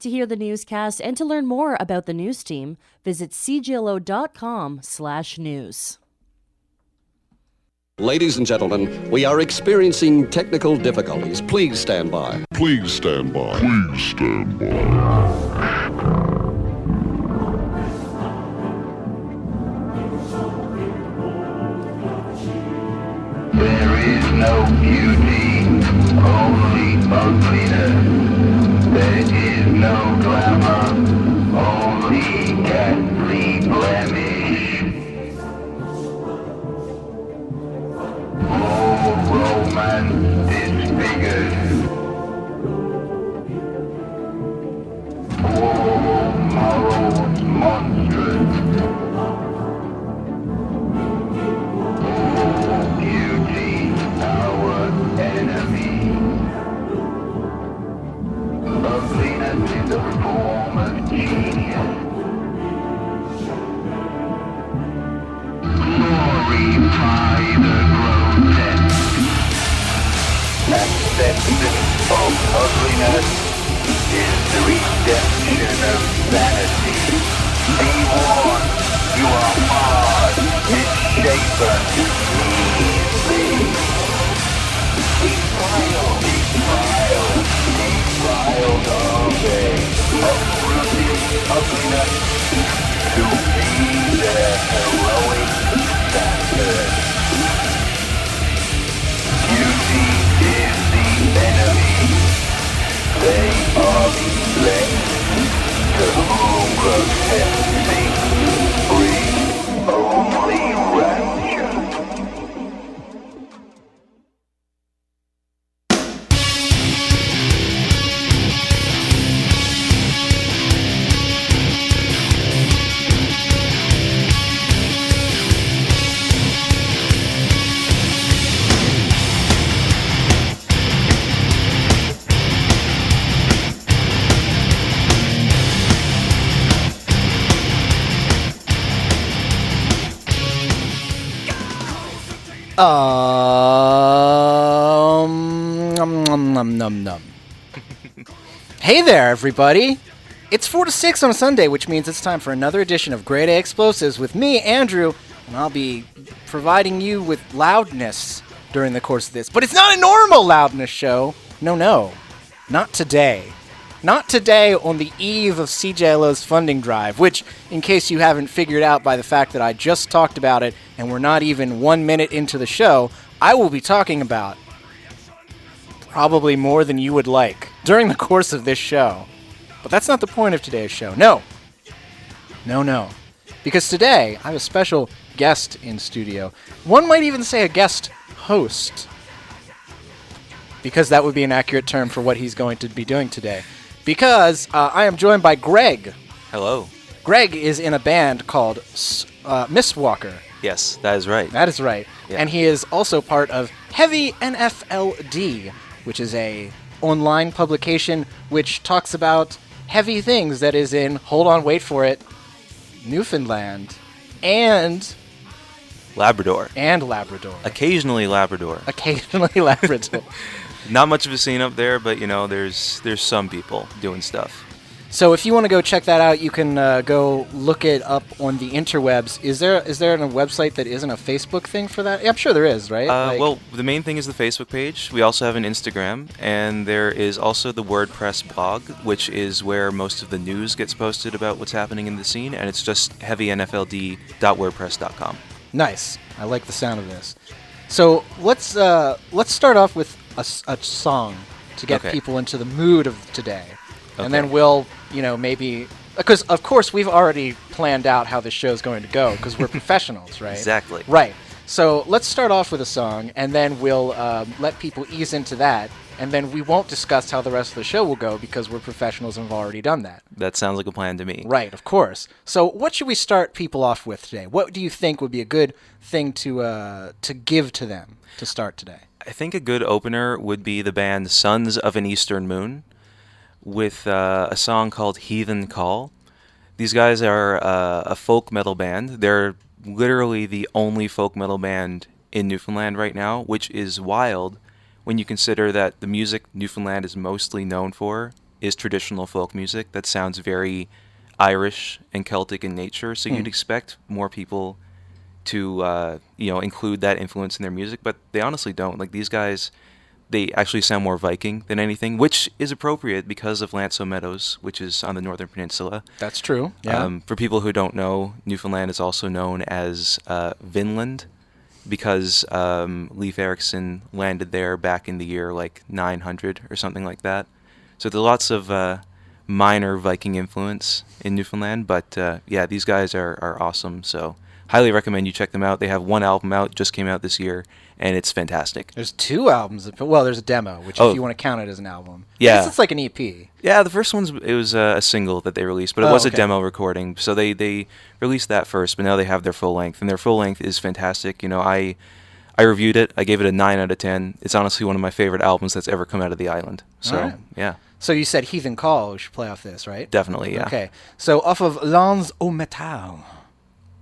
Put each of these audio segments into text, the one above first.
To hear the newscast and to learn more about the news team, visit cjlo.com/news. Ladies and gentlemen, we are experiencing technical difficulties. Please stand by. Please stand by. Please stand by. There is no beauty, only ugliness. There is no glamour, only ghastly blemish. All romance disfigured. All morals monstrous. All beauty our enemy. Ugliness is a form of genius. Glorify the grotesque. Acceptance of ugliness is the redemption of vanity. Be warned, you are marred, misshapen, easily. Defiled are they, uprooted ugliness to be their heroic standard. Beauty is the enemy. They are the elect, to whom grotesque bring only rapture. Num. Hey there, everybody. It's 4 to 6 on a Sunday, which means it's time for another edition of Grade A Explosives with me, Andrew, and I'll be providing you with loudness during the course of this. But it's not a normal loudness show. No. Not today. Not today on the eve of CJLO's funding drive, which, in case you haven't figured out by the fact that I just talked about it and we're not even 1 minute into the show, I will be talking about probably more than you would like during the course of this show. But that's not the point of today's show. No. Because today, I have a special guest in studio. One might even say a guest host, because that would be an accurate term for what he's going to be doing today. Because I am joined by Greg. Hello. Greg is in a band called Mistwalker. Yes, that is right. That is right. Yeah. And he is also part of Heavy NFLD, which is a online publication which talks about heavy things that is in, hold on, wait for it, Newfoundland and Labrador. Occasionally Labrador. Not much of a scene up there, but there's some people doing stuff. So if you want to go check that out, you can go look it up on the interwebs. Is there a website that isn't a Facebook thing for that? Yeah, I'm sure there is, right? Well, the main thing is the Facebook page. We also have an Instagram, and there is also the WordPress blog, which is where most of the news gets posted about what's happening in the scene, and it's just heavynfld.wordpress.com. Nice. I like the sound of this. So let's start off with a song to get people into the mood of today. Okay. And then we'll, maybe... Because, of course, we've already planned out how this show's going to go, because we're professionals, right? Exactly. Right. So let's start off with a song, and then we'll let people ease into that, and then we won't discuss how the rest of the show will go, because we're professionals and have already done that. That sounds like a plan to me. Right, of course. So what should we start people off with today? What do you think would be a good thing to give to them to start today? I think a good opener would be the band Sons of an Eastern Moon, with a song called Heathen Call. These guys are a folk metal band. They're literally the only folk metal band in Newfoundland right now, which is wild when you consider that the music Newfoundland is mostly known for is traditional folk music that sounds very Irish and Celtic in nature. So you'd expect more people to include that influence in their music, but they honestly don't. Like these guys, they actually sound more Viking than anything, which is appropriate because of Lanso Meadows, which is on the Northern Peninsula. That's true. Yeah. For people who don't know, Newfoundland is also known as Vinland because Leif Erikson landed there back in the year like 900 or something like that. So there's lots of minor Viking influence in Newfoundland, but yeah, these guys are awesome. So highly recommend you check them out. They have one album out, just came out this year, and it's fantastic. There's 2 albums. Well, there's a demo, which if you want to count it as an album. Yeah. I guess it's like an EP. Yeah, the first it was a single that they released, but it was a demo recording. So they released that first, but now they have their full length, and their full length is fantastic. You know, I reviewed it. I gave it a 9 out of 10. It's honestly one of my favorite albums that's ever come out of the island. So, All right. yeah. So you said Heathen Call. We should play off this, right? Definitely, yeah. Okay. So off of Lans au Metal.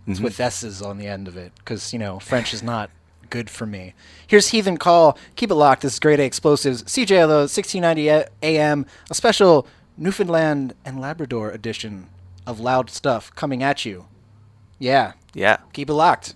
It's with S's on the end of it, because, French is not good for me. Here's Heathen Call. Keep it locked. This is Grade A Explosives. CJLO, 1690 AM. A special Newfoundland and Labrador edition of Loud Stuff coming at you. Yeah. Yeah. Keep it locked.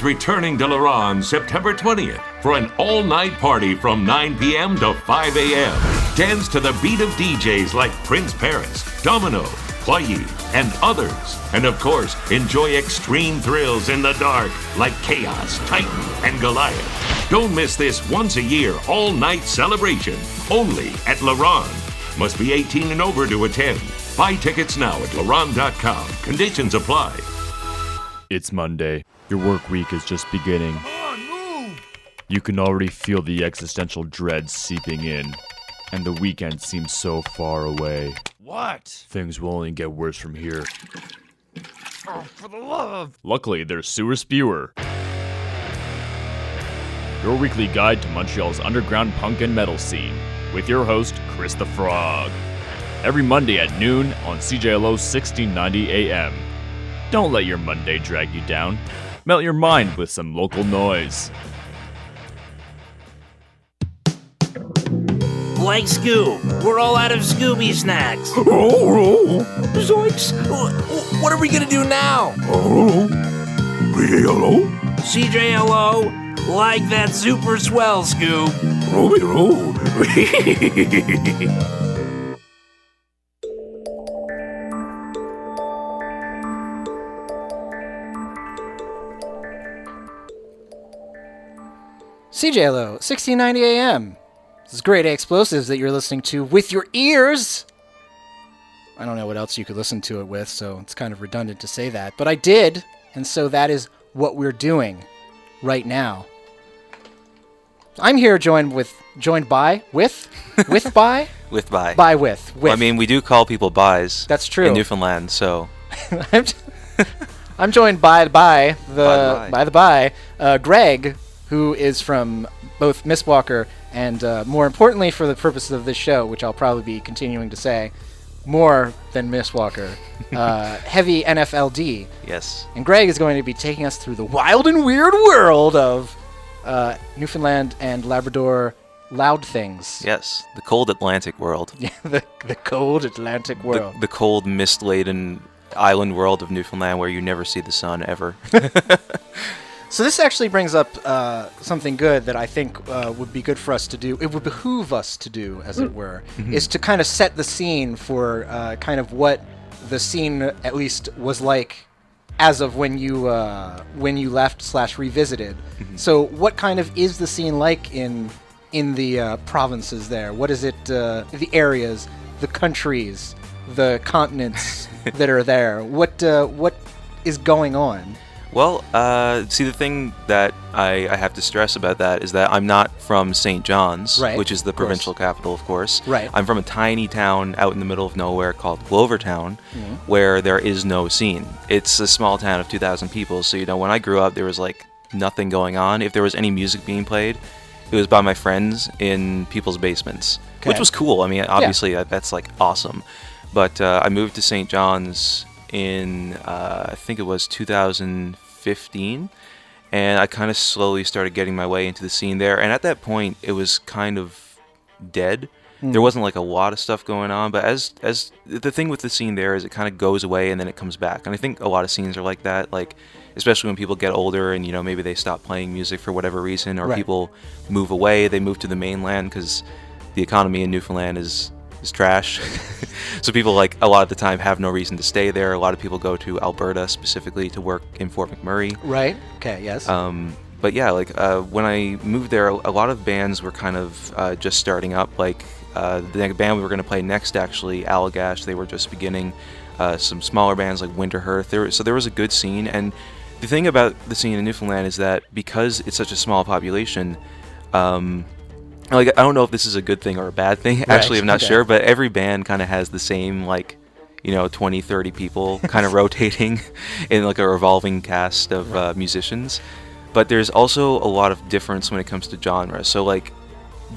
returning to Laurent September 20th for an all-night party from 9 p.m. to 5 a.m. Dance to the beat of DJs like Prince Paris, Domino, Ployé, and others. And of course, enjoy extreme thrills in the dark like Chaos, Titan, and Goliath. Don't miss this once-a-year all-night celebration only at Laurent. Must be 18 and over to attend. Buy tickets now at Laurent.com. Conditions apply. It's Monday. Your work week is just beginning. You can already feel the existential dread seeping in, and the weekend seems so far away. What? Things will only get worse from here. Oh, for the love! Luckily, there's Sewer Spewer, your weekly guide to Montreal's underground punk and metal scene, with your host, Chris the Frog. Every Monday at noon on CJLO 1690 AM. Don't let your Monday drag you down. Melt your mind with some local noise. Like Scoob, we're all out of Scooby snacks. Zoinks! What are we gonna do now? CJLO, like that super swell, Scoob. CJLO, 1690 AM. This is Grade A Explosives that you're listening to with your ears. I don't know what else you could listen to it with, so it's kind of redundant to say that. But I did, and so that is what we're doing right now. I'm here with. With by. With. I mean, we do call people buys. That's true. In Newfoundland, so. I'm joined by Greg, who is from both Mistwalker and, more importantly for the purposes of this show, which I'll probably be continuing to say, more than Mistwalker, heavy NFLD. Yes. And Greg is going to be taking us through the wild and weird world of Newfoundland and Labrador loud things. Yes, the cold Atlantic world. Yeah, the cold Atlantic world. The cold, mist-laden island world of Newfoundland where you never see the sun ever. So this actually brings up something good that I think would be good for us to do. It would behoove us to do, as it were, is to kind of set the scene for kind of what the scene at least was like as of when you left / revisited. So what kind of is the scene like in the provinces there? What is it? The areas, the countries, the continents that are there. What is going on? Well, see, the thing that I have to stress about that is that I'm not from St. John's, Right, which is the provincial capital, of course. Right. I'm from a tiny town out in the middle of nowhere called Glovertown, where there is no scene. It's a small town of 2,000 people, so, when I grew up, there was, nothing going on. If there was any music being played, it was by my friends in people's basements, which was cool. I mean, obviously, that's, awesome. But I moved to St. John's in, I think it was 2015, and I kind of slowly started getting my way into the scene there. And at that point, it was kind of dead. There wasn't a lot of stuff going on, but as the thing with the scene there is it kind of goes away and then it comes back. And I think a lot of scenes are like that, especially when people get older and maybe they stop playing music for whatever reason, or people move away, they move to the mainland because the economy in Newfoundland is trash. So people a lot of the time have no reason to stay there. A lot of people go to Alberta specifically to work in Fort McMurray. Right. Okay. Yes. But yeah, when I moved there, a lot of bands were kind of just starting up. The band we were going to play next, actually, Allagash, they were just beginning. Some smaller bands like Winterhearth. So there was a good scene. And the thing about the scene in Newfoundland is that because it's such a small population, I don't know if this is a good thing or a bad thing. Right. Actually, I'm not sure, but every band kind of has the same 20, 30 people kind of rotating in a revolving cast of musicians. But there's also a lot of difference when it comes to genre. So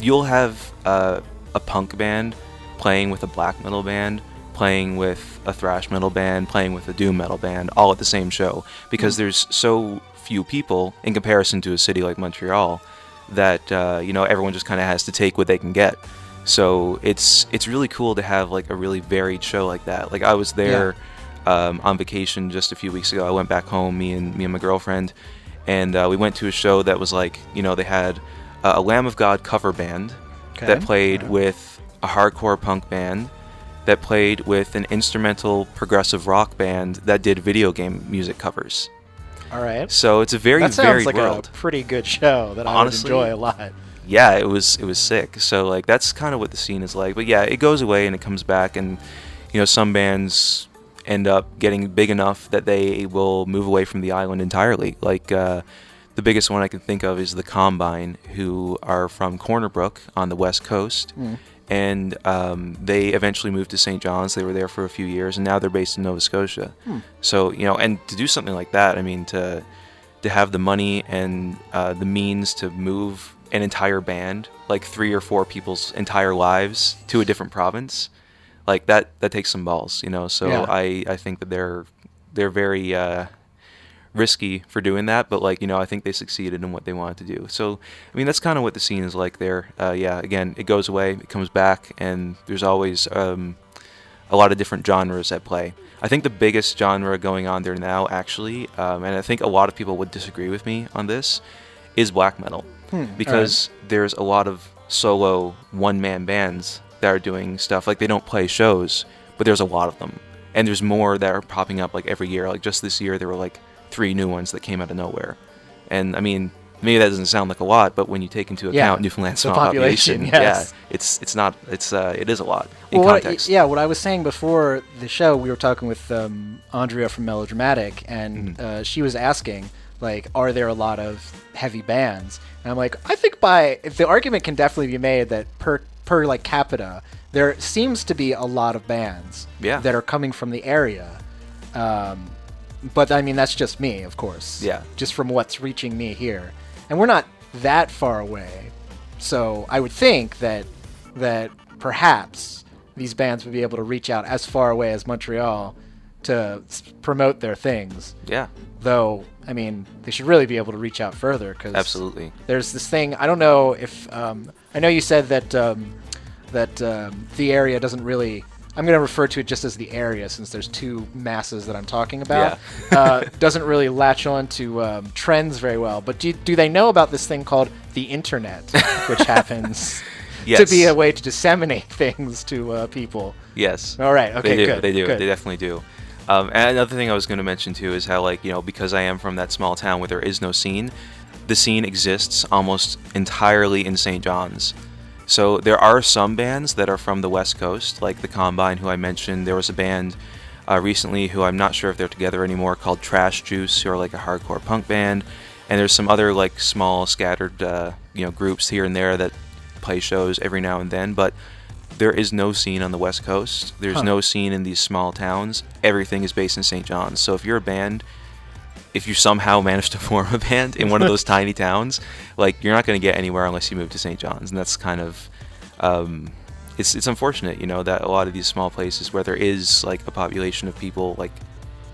you'll have a punk band playing with a black metal band, playing with a thrash metal band, playing with a doom metal band, all at the same show, because there's so few people in comparison to a city like Montreal that everyone just kind of has to take what they can get. So it's really cool to have a really varied show like that. I was there on vacation just a few weeks ago. I went back home, me and my girlfriend, and we went to a show that was like, they had a Lamb of God cover band that played with a hardcore punk band that played with an instrumental progressive rock band that did video game music covers. All right. So it's a very that sounds varied like world. a pretty good show that Honestly, I would enjoy a lot. Yeah, it was sick. So like that's kind of what the scene is like. But yeah, it goes away and it comes back, and some bands end up getting big enough that they will move away from the island entirely. Like the biggest one I can think of is the Combine, who are from Corner Brook on the west coast. And they eventually moved to St. John's. They were there for a few years, and now they're based in Nova Scotia. So, and to do something like that, I mean, to have the money and the means to move an entire band, like 3 or 4 people's entire lives, to a different province, like that takes some balls, So Yeah. I think that they're very risky for doing that, but I think they succeeded in what they wanted to do. So I mean, that's kind of what the scene is like there. Again, it goes away, it comes back, and there's always a lot of different genres at play. I think the biggest genre going on there now, actually, and I think a lot of people would disagree with me on this, is black metal, because there's a lot of solo one-man bands that are doing stuff. Like, they don't play shows, but there's a lot of them, and there's more that are popping up like every year. Like just this year there were like 3 new ones that came out of nowhere. And I mean, maybe that doesn't sound like a lot, but when you take into account Newfoundland's small population, yes. it is a lot in Well, context. what I was saying before the show, we were talking with Andrea from Melodramatic, and she was asking, like, are there a lot of heavy bands? And I'm like, I think the argument can definitely be made that per like capita, there seems to be a lot of bands that are coming from the area. But I mean, that's just me, of course. Yeah. Just from what's reaching me here. And we're not that far away. So I would think that perhaps these bands would be able to reach out as far away as Montreal to promote their things. Yeah. Though, I mean, they should really be able to reach out further, because Absolutely. there's this thing. I don't know if I know you said that the area doesn't really. I'm going to refer to it just as the area, since there's 2 masses that I'm talking about. Doesn't really latch on to trends very well. But do they know about this thing called the internet, which happens to be a way to disseminate things to people? Yes. All right. Okay. They do. Good. They do. Good. They definitely do. And another thing I was going to mention too is how, like, because I am from that small town where there is no scene, the scene exists almost entirely in St. John's. So there are some bands that are from the West Coast, like the Combine, who I mentioned. There was a band recently who I'm not sure if they're together anymore, called Trash Juice, who are like a hardcore punk band. And there's some other like small scattered groups here and there that play shows every now and then. But there is no scene on the West Coast. There's no scene in these small towns. Everything is based in St. John's. So if you're a band, if you somehow manage to form a band in one of those tiny towns, like, you're not going to get anywhere unless you move to St. John's. And that's kind of, it's unfortunate, that a lot of these small places where there is like a population of people, like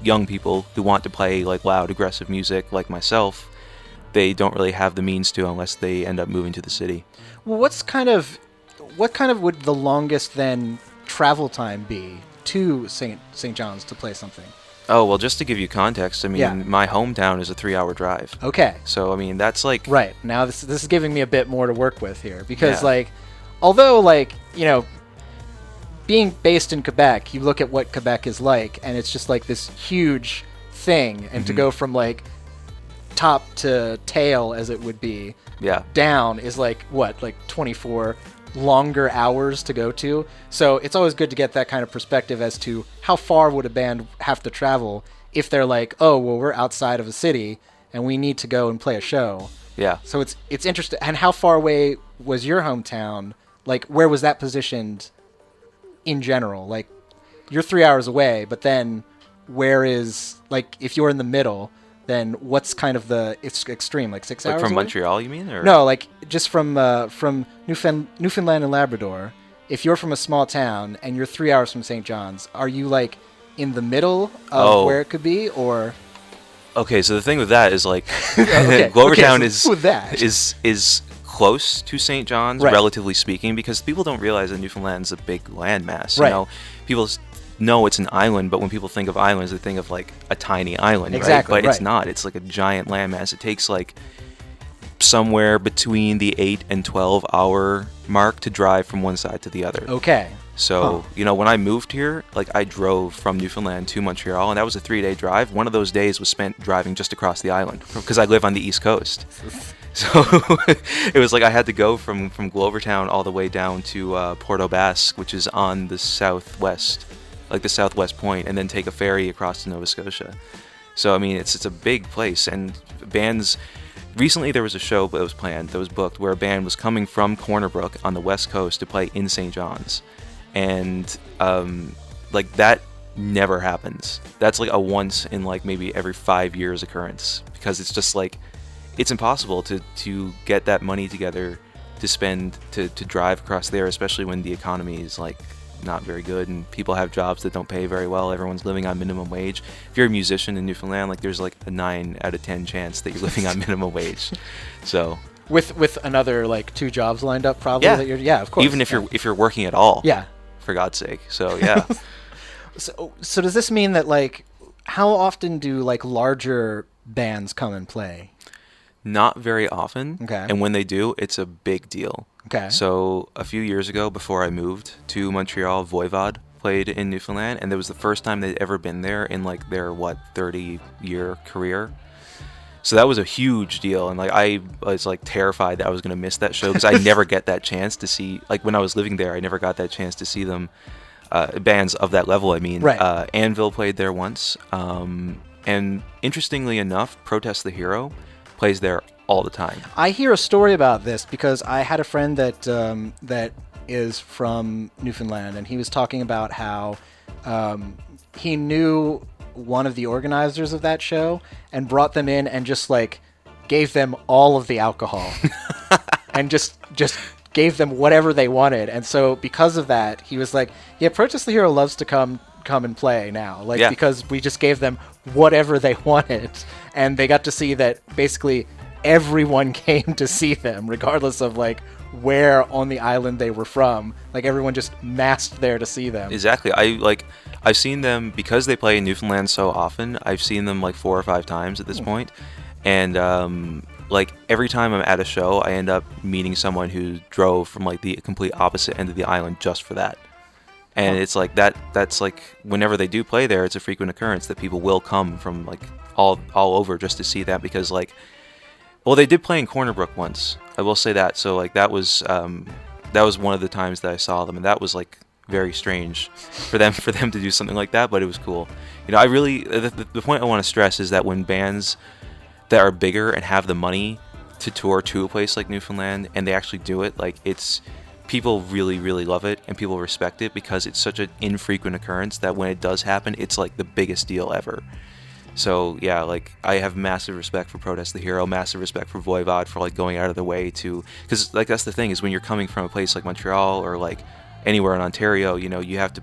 young people who want to play like loud, aggressive music like myself, they don't really have the means to unless they end up moving to the city. Well, what kind of would the longest then travel time be to St. John's to play something? Oh, well, just to give you context, I mean, my hometown is a 3-hour drive. Okay. So, I mean, that's like... Right. Now, this is giving me a bit more to work with here. Because, like, although, like, being based in Quebec, you look at what Quebec is like, and it's just, like, this huge thing. And to go from, like, top to tail, as it would be, down is, like, what? Like, 24 longer hours to go to. So it's always good to get that kind of perspective as to how far would a band have to travel if they're like, oh, well, we're outside of a city and we need to go and play a show. Yeah. So it's interesting. And how far away was your hometown? Like, where was that positioned in general? Like, you're 3 hours away, but then where is, like, if you're in the middle, then what's kind of the extreme, like 6 hours from away? Montreal, you mean? Or? No, like just from Newfoundland and Labrador. If you're from a small town and you're 3 hours from St. John's, are you like in the middle of where it could be, or? Okay, so the thing with that is like, okay. Glovertown so is close to St. John's, right, relatively speaking, because people don't realize that Newfoundland's a big landmass. Right. People know it's an island, but when people think of islands, they think of like a tiny island, Exactly, right? But it's right. not. It's like a giant landmass. It takes like somewhere between the 8 and 12 hour mark to drive from one side to the other. Okay. So, you know, when I moved here, like I drove from Newfoundland to Montreal, and that was a 3-day drive. One of those days was spent driving just across the island because I live on the East Coast. So it was like I had to go from Glovertown all the way down to Port aux Basques, which is on the southwest, like the southwest point, and then take a ferry across to Nova Scotia. So, I mean, it's a big place, and bands... Recently, there was a show that was planned, that was booked, where a band was coming from Corner Brook on the west coast to play in St. John's. And, like, that never happens. That's, like, a once in, like, maybe every 5 years occurrence. Because it's just, like, it's impossible to get that money together to spend, to drive across there, especially when the economy is, like, not very good and people have jobs that don't pay very well. Everyone's living on minimum wage. If you're a musician in Newfoundland, like there's like a 9 out of 10 chance that you're living on minimum wage. So with another like 2 jobs lined up, probably. Yeah, Of course. Even if you're working at all. Yeah. For God's sake. So yeah. So does this mean that like how often do like larger bands come and play? Not very often. Okay. And when they do, it's a big deal. Okay. So a few years ago, before I moved to Montreal, Voivod played in Newfoundland, and it was the first time they'd ever been there in like their 30-year career. So that was a huge deal, and like I was like terrified that I was gonna miss that show because I never get that chance to see. Like when I was living there, I never got that chance to see them. Bands of that level, I mean. Right. Anvil played there once, and interestingly enough, Protest the Hero plays there all the time. I hear a story about this because I had a friend that is from Newfoundland, and he was talking about how he knew one of the organizers of that show and brought them in and just like gave them all of the alcohol and just gave them whatever they wanted. And so because of that, he was like, yeah, Protest the Hero loves to come and play now, like because we just gave them whatever they wanted, and they got to see that basically everyone came to see them regardless of like where on the island they were from. Like everyone just massed there to see them. Exactly. I've seen them because they play in Newfoundland so often. I've seen them like 4 or 5 times at this point. And like every time I'm at a show, I end up meeting someone who drove from like the complete opposite end of the island just for that. And it's like that's like whenever they do play there, it's a frequent occurrence that people will come from like all over just to see that, because like, well, they did play in Corner Brook once. I will say that. So like that was one of the times that I saw them, and that was like very strange for them to do something like that, but it was cool. You know, I really the point I want to stress is that when bands that are bigger and have the money to tour to a place like Newfoundland and they actually do it, like it's people really, really love it and people respect it because it's such an infrequent occurrence that when it does happen, it's like the biggest deal ever. So yeah, like I have massive respect for Protest the Hero, massive respect for Voivod for like going out of their way to, because like that's the thing is when you're coming from a place like Montreal or like anywhere in Ontario, you know, you have to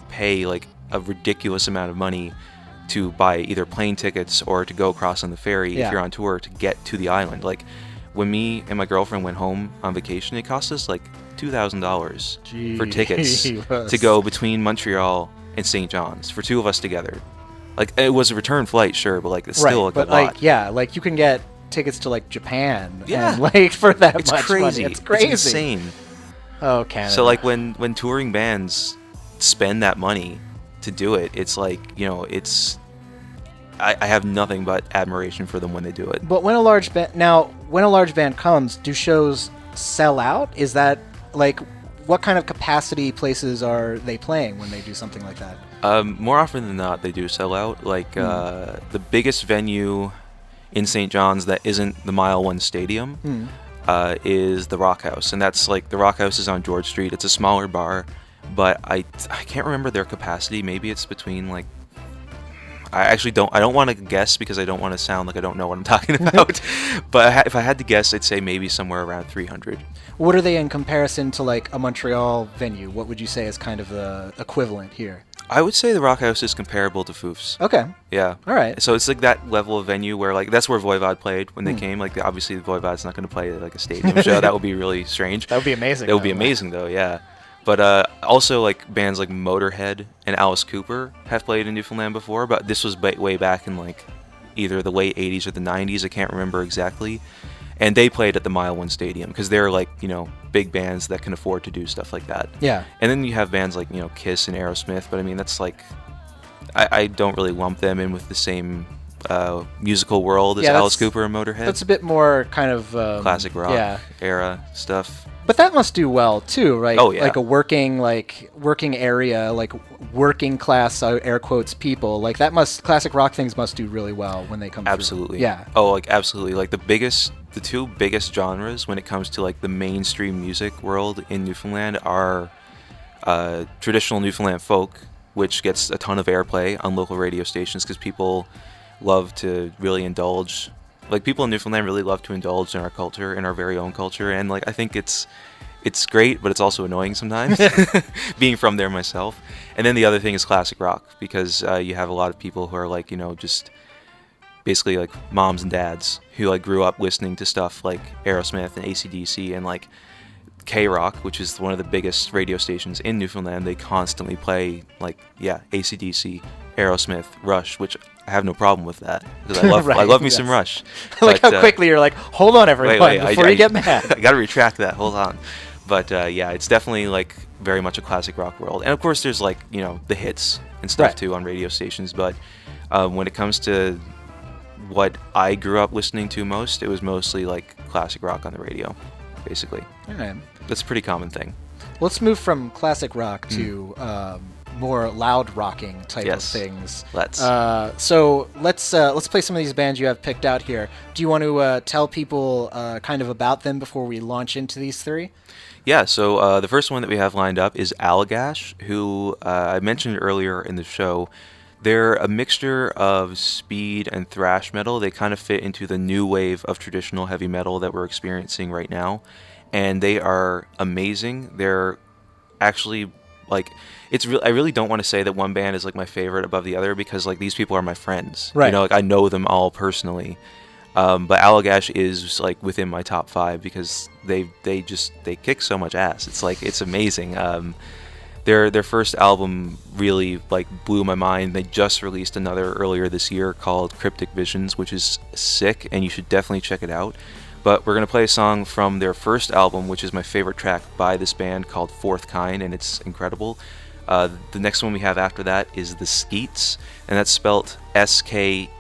pay like a ridiculous amount of money to buy either plane tickets or to go across on the ferry if you're on tour to get to the island. Like when me and my girlfriend went home on vacation, it cost us like $2,000 for tickets to go between Montreal and St. John's for 2 of us together. Like it was a return flight, sure, but like it's still like a lot. Like like you can get tickets to like Japan, and like for that it's much crazy. money. It's crazy. It's insane. Oh, Canada. So like when touring bands spend that money to do it, it's like, you know, it's I have nothing but admiration for them when they do it. But when a large band comes, do shows sell out? Is that like what kind of capacity places are they playing when they do something like that? More often than not, they do sell out. Like the biggest venue in St. John's that isn't the Mile One Stadium is the Rock House, and that's like the Rock House is on George Street. It's a smaller bar, but I can't remember their capacity. Maybe it's between like I don't want to guess because I don't want to sound like I don't know what I'm talking about. But if I had to guess, I'd say maybe somewhere around 300. What are they in comparison to like a Montreal venue? What would you say is kind of the equivalent here? I would say the Rock House is comparable to Foof's. Okay. Yeah. All right. So it's like that level of venue where like that's where Voivod played when they came. Like obviously Voivod's not going to play like a stadium show. That would be really strange. That would be amazing. That would be amazing though. Yeah. But also, like, bands like Motorhead and Alice Cooper have played in Newfoundland before, but this was way back in, like, either the late 80s or the 90s, I can't remember exactly. And they played at the Mile One Stadium, because they're, like, you know, big bands that can afford to do stuff like that. Yeah. And then you have bands like, you know, Kiss and Aerosmith, but I mean, that's like, I don't really lump them in with the same musical world as Alice Cooper and Motorhead. That's a bit more kind of... classic rock era stuff. But that must do well too, right? Oh, yeah. Like a working area, like working class, air quotes, people. Like classic rock things must do really well when they come through. Absolutely. Yeah. Oh, like absolutely. Like the two biggest genres when it comes to like the mainstream music world in Newfoundland are traditional Newfoundland folk, which gets a ton of airplay on local radio stations because people love to really indulge. Like, people in Newfoundland really love to indulge in our culture, in our very own culture, and like I think it's great, but it's also annoying sometimes, being from there myself. And then the other thing is classic rock, because you have a lot of people who are like, you know, just basically like moms and dads who like grew up listening to stuff like Aerosmith and AC/DC and like K-Rock, which is one of the biggest radio stations in Newfoundland. They constantly play like, yeah, AC/DC, Aerosmith, Rush, which I have no problem with that, because I love Right, I love me yes. some Rush. Like But, how quickly you're like, hold on everyone, before you get mad. I gotta retract that, hold on. But yeah, it's definitely like very much a classic rock world. And of course there's like, you know, the hits and stuff Right. too on radio stations, but when it comes to what I grew up listening to most, it was mostly like classic rock on the radio, basically. All right. That's a pretty common thing. Let's move from classic rock to more loud rocking type Yes. of things. Let's. So let's play some of these bands you have picked out here. Do you want to tell people kind of about them before we launch into these three? Yeah, so the first one that we have lined up is Allagash, who I mentioned earlier in the show. They're a mixture of speed and thrash metal. They kind of fit into the new wave of traditional heavy metal that we're experiencing right now. And they are amazing. They're actually, like, I really don't want to say that one band is like my favorite above the other, because like these people are my friends. Right. You know, like I know them all personally. But Allagash is like within my top 5 because they kick so much ass. It's like, it's amazing. Their first album really like blew my mind. They just released another earlier this year called Cryptic Visions, which is sick, and you should definitely check it out. But we're going to play a song from their first album, which is my favorite track by this band, called Fourth Kind, and it's incredible. The next one we have after that is the Skeats, and that's spelt Skeats,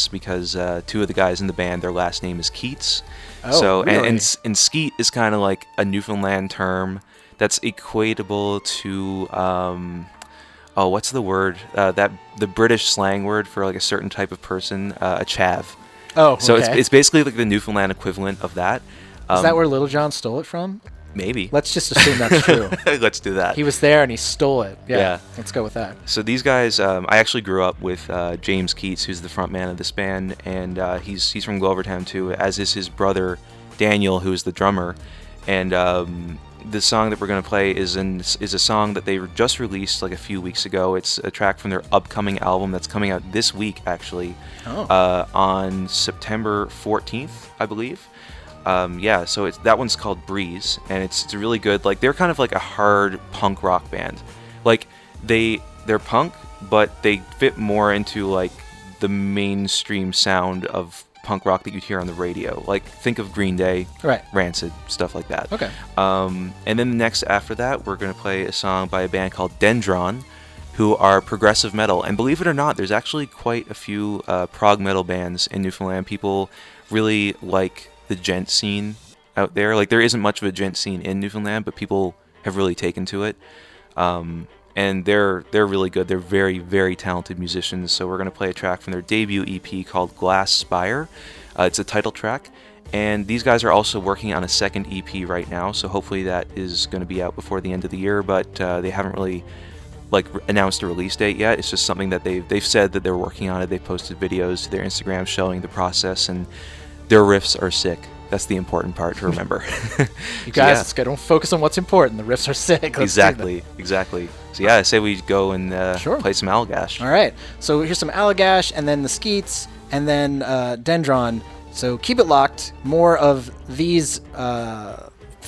because 2 of the guys in the band, their last name is Keats. Oh, so really? and Skeet is kind of like a Newfoundland term that's equatable to what's the word, that the British slang word for like a certain type of person, a chav. Oh, okay. So it's basically like the Newfoundland equivalent of that. Is that where Little John stole it from? Maybe. Let's just assume that's true. Let's do that. He was there and he stole it. Yeah. Let's go with that. So these guys, I actually grew up with James Keats, who's the front man of this band, and he's from Glovertown too, as is his brother Daniel, who's the drummer. And the song that we're going to play is a song that they just released like a few weeks ago. It's a track from their upcoming album that's coming out this week, actually, on September 14th, I believe. So that one's called Breeze, and it's really good. Like, they're kind of like a hard punk rock band. Like, they're punk, but they fit more into like the mainstream sound of punk rock that you'd hear on the radio. Like, think of Green Day, Right. Rancid, stuff like that. Okay. And then the next after that, we're going to play a song by a band called Dendron, who are progressive metal. And believe it or not, there's actually quite a few prog metal bands in Newfoundland. People really like the gent scene out there. Like, there isn't much of a gent scene in Newfoundland, but people have really taken to it. And they're really good. They're very, very talented musicians. So we're going to play a track from their debut EP called Glass Spire. It's a title track. And these guys are also working on a second EP right now. So hopefully that is going to be out before the end of the year. But they haven't really announced a release date yet. It's just something that they've said that they're working on it. They posted videos to their Instagram showing the process, and their riffs are sick. That's the important part to remember. You guys, don't focus on what's important. The riffs are sick. Let's do that. Exactly. So yeah, I say we go and Sure. play some Allagash. All right. So here's some Allagash, and then the Skeats, and then Dendron. So keep it locked. More of these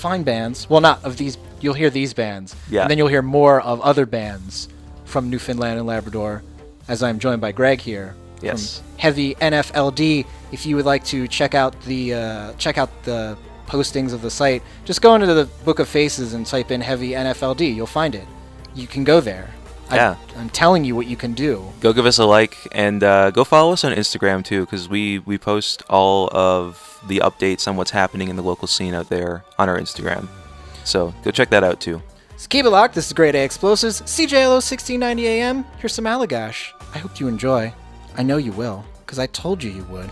find bands. Well, not of these. You'll hear these bands. Yeah. And then you'll hear more of other bands from Newfoundland and Labrador, as I'm joined by Greg here. Yes. From Heavy NFLD. If you would like to check out the postings of the site, just go into the Book of Faces and type in Heavy NFLD. You'll find it. You can go there. Yeah. I'm telling you what you can do. Go give us a like, and go follow us on Instagram too, because we post all of the updates on what's happening in the local scene out there on our Instagram. So go check that out too. So keep it locked. This is Grade A Explosives, CJLO 1690 AM. Here's some Allagash. I hope you enjoy. I know you will, because I told you you would.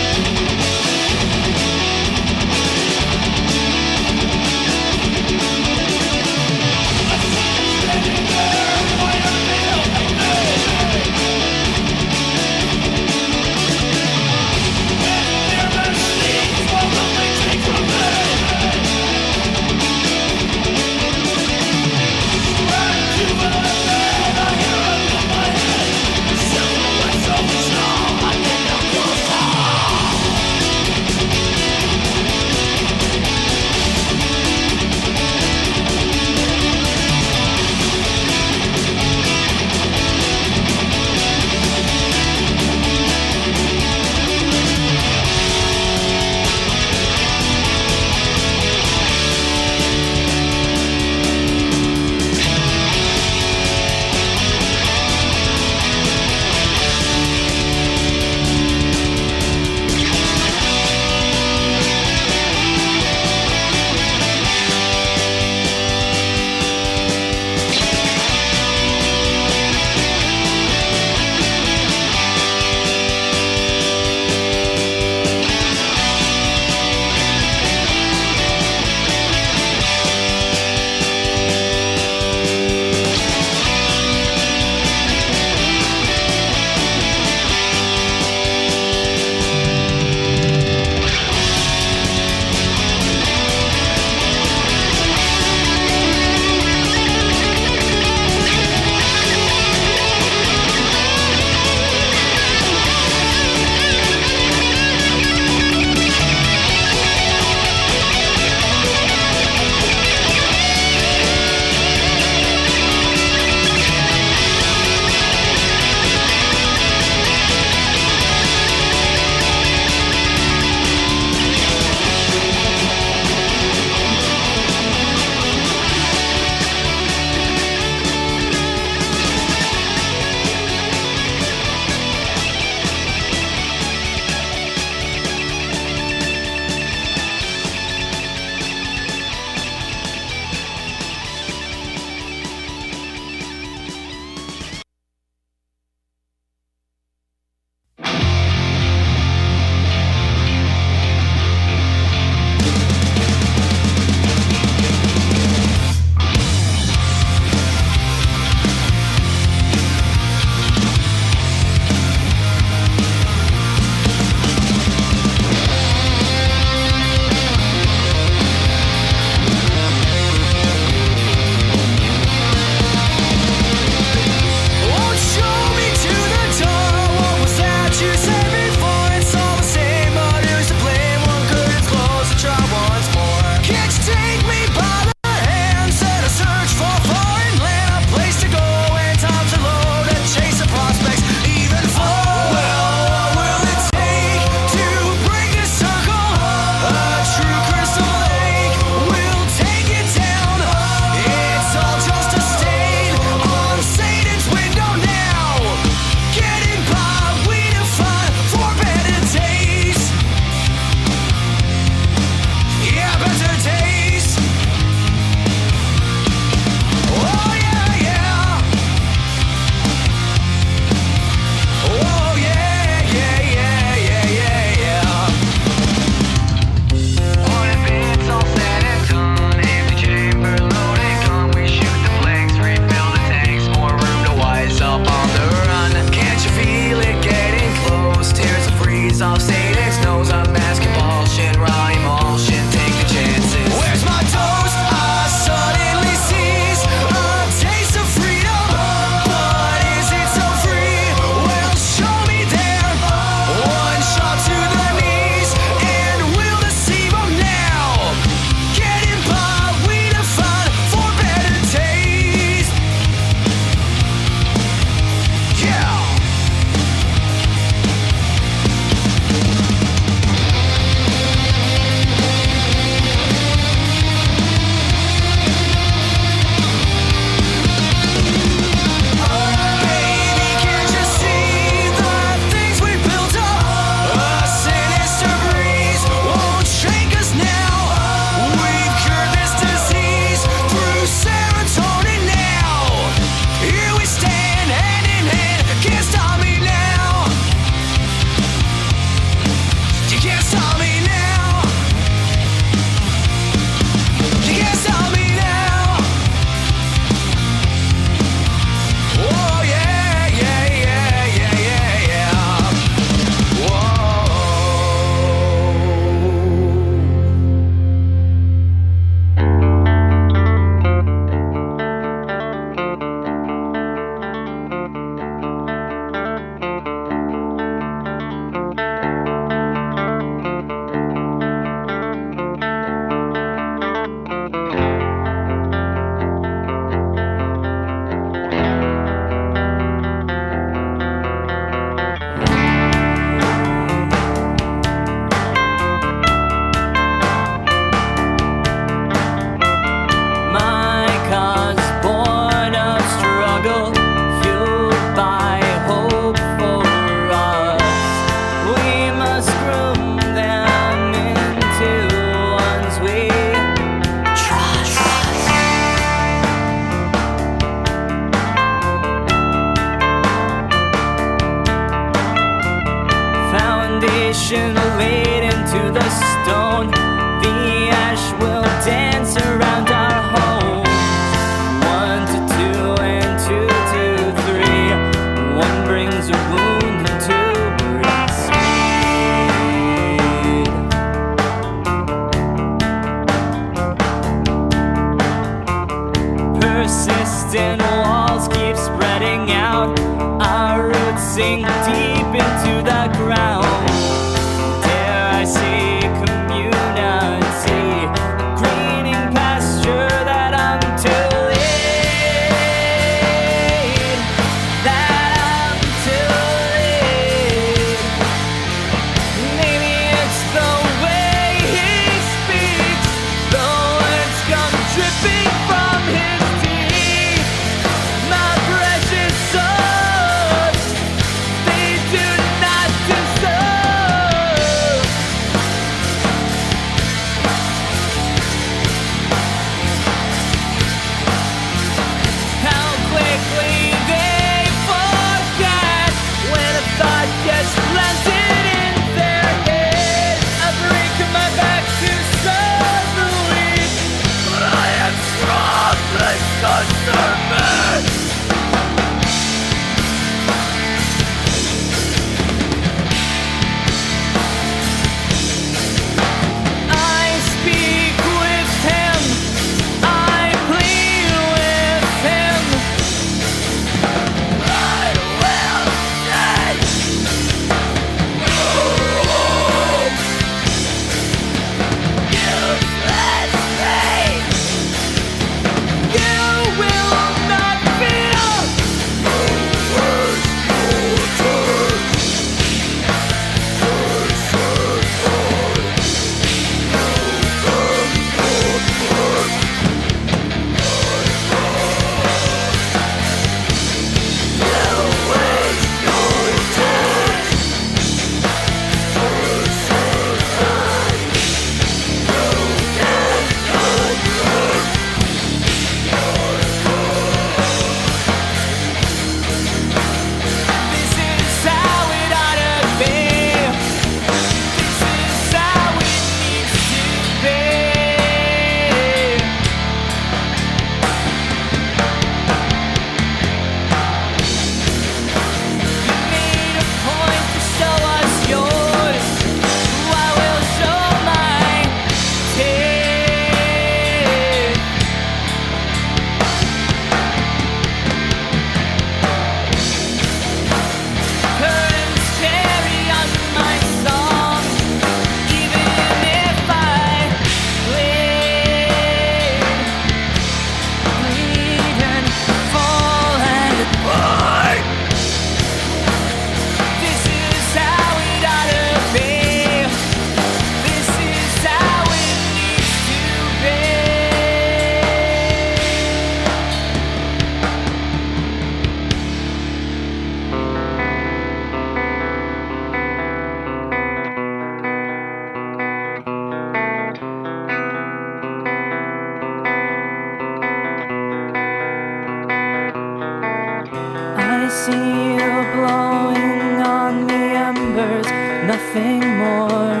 see you blowing on the embers, nothing more.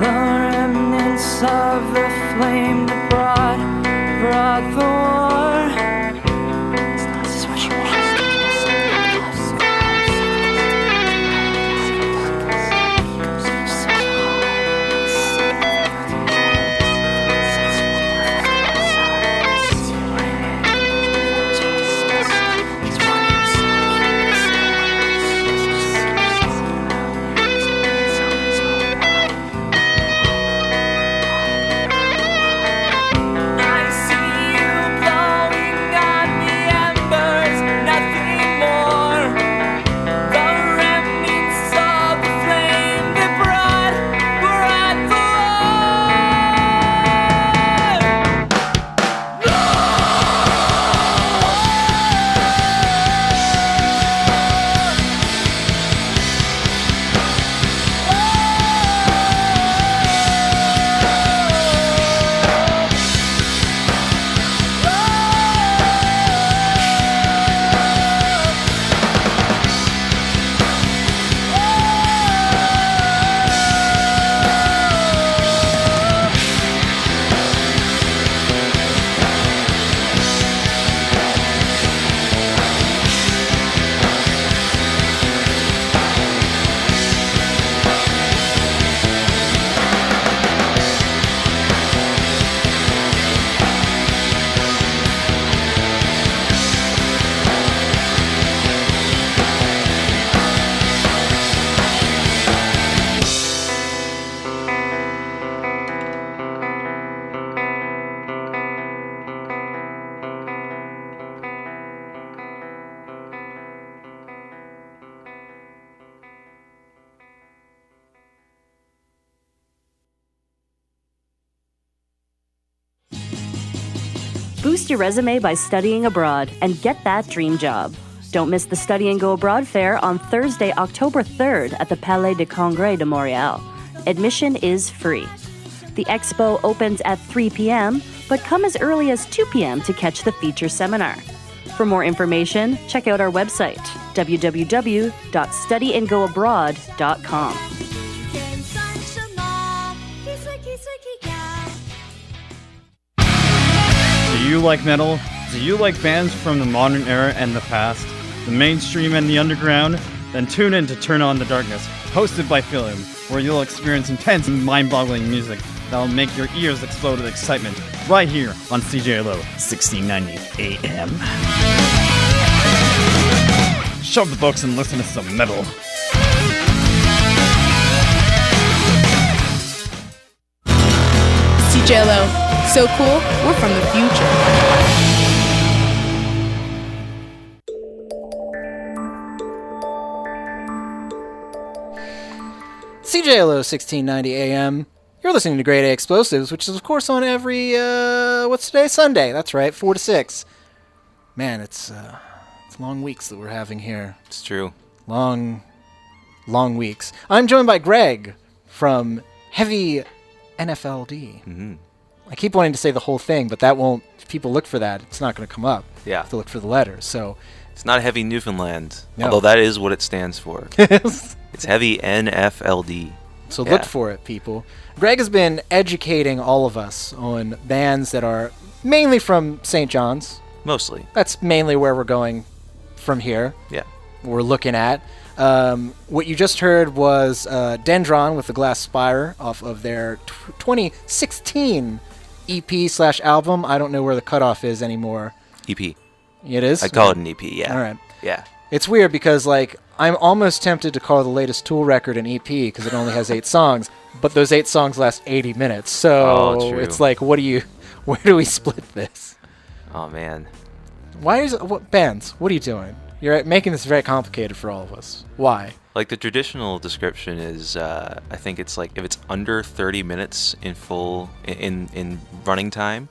The remnants of the flame that brought the war. This is what you want. Boost your resume by studying abroad and get that dream job. Don't miss the Study and Go Abroad Fair on Thursday, October 3rd at the Palais de Congrès de Montreal. Admission is free. The expo opens at 3 p.m., but come as early as 2 p.m. to catch the feature seminar. For more information, check out our website, www.studyandgoabroad.com. Do you like metal? Do you like bands from the modern era and the past? The mainstream and the underground? Then tune in to Turn On the Darkness, hosted by Philip, where you'll experience intense and mind-boggling music that'll make your ears explode with excitement, right here on CJLO 1690 AM. Shove the books and listen to some metal. CJLO, so cool, we're from the future. CJLO 1690 AM. You're listening to Grade A Explosives, which is, of course, on every, what's today? Sunday. That's right, 4 to 6. Man, it's long weeks that we're having here. It's true. Long weeks. I'm joined by Greg from Heavy NFLD. Mm-hmm. I keep wanting to say the whole thing, but that won't, if people look for that, it's not going to come up. Yeah. You have to look for the letters, so. It's not Heavy Newfoundland, No. although that is what it stands for. It's Heavy NFLD. So look for it, people. Greg has been educating all of us on bands that are mainly from St. John's. Mostly. That's mainly where we're going from here. Yeah. We're looking at. What you just heard was Dendron with the Glass Spire off of their 2016 EP/album. I don't know where the cutoff is anymore. EP. It is? I call it an EP, yeah. All right. Yeah. It's weird because, like, I'm almost tempted to call the latest Tool record an EP because it only has 8 songs, but those 8 songs last 80 minutes. So it's like, where do we split this? Oh, man. Bands, what are you doing? You're making this very complicated for all of us. Why? Like, the traditional description is, I think it's like, if it's under 30 minutes in full, in running time,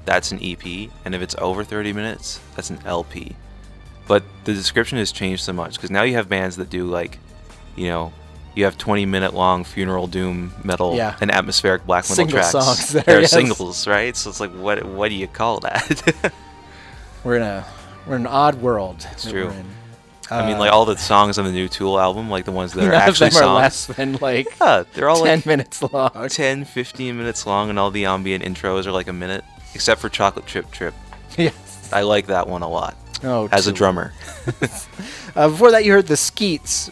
that's an EP, and if it's over 30 minutes, that's an LP. But the description has changed so much, because now you have bands that do, like, you know, you have 20-minute long funeral doom metal and atmospheric black metal tracks. Songs They're singles, right? So it's like, what do you call that? We're in an odd world. It's true. I mean, like all the songs on the new Tool album, like the ones that are none actually of them songs, are less than like they're all 10 like minutes long. 10, 15 minutes long, and all the ambient intros are like a minute, except for Chocolate Chip Trip. Yes. I like that one a lot. Oh, as a drummer. Before that, you heard the Skeats,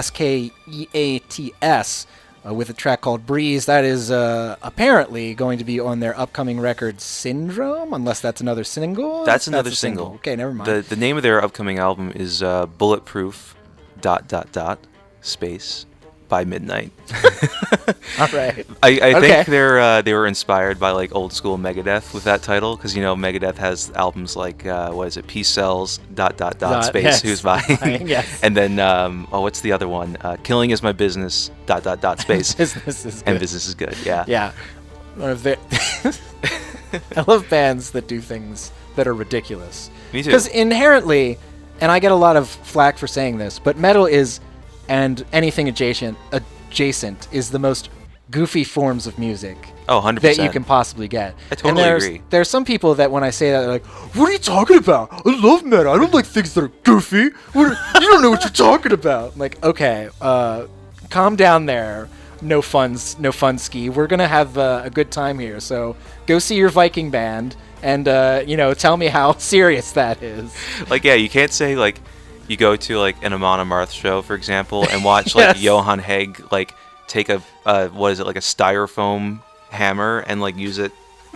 Skeats, with a track called Breeze. That is apparently going to be on their upcoming record Syndrome, unless that's another single. That's another single. Okay, never mind. The name of their upcoming album is Bulletproof ... space by midnight. All right. I think they were inspired by like old school Megadeth with that title, because Megadeth has albums like what is it, Peace Cells ... space yes. Who's Buying, yes. and then what's the other one, Killing Is My Business ... space Business is good. And Business is Good. Yeah. One of their I love bands that do things that are ridiculous. Me too. Because inherently, and I get a lot of flack for saying this, but metal is, and anything adjacent is the most goofy forms of music. Oh, 100%. That you can possibly get. I totally agree. There are some people that when I say that, they're like, "What are you talking about? I love metal. I don't like things that are goofy. You don't know what you're talking about." I'm like, okay, calm down there. No fun ski. We're gonna have a good time here. So go see your Viking band and tell me how serious that is. Like, yeah, you can't say like you go to like an Amon Amarth show, for example, and watch like Johan Hegg like take a what is it, like a styrofoam hammer and like use it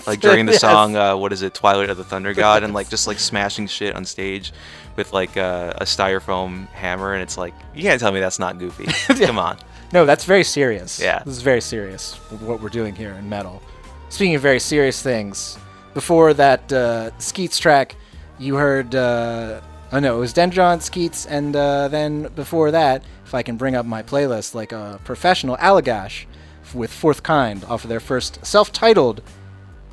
like during the song what is it, Twilight of the Thunder God, and like just like smashing shit on stage with like a styrofoam hammer, and it's like, you can't tell me that's not goofy. Come on. No, that's very serious. Yeah. This is very serious, what we're doing here in metal. Speaking of very serious things, before that Skeats track, you heard, it was Dendron, Skeats, and then before that, if I can bring up my playlist like a professional, Allagash with Fourth Kind off of their first self-titled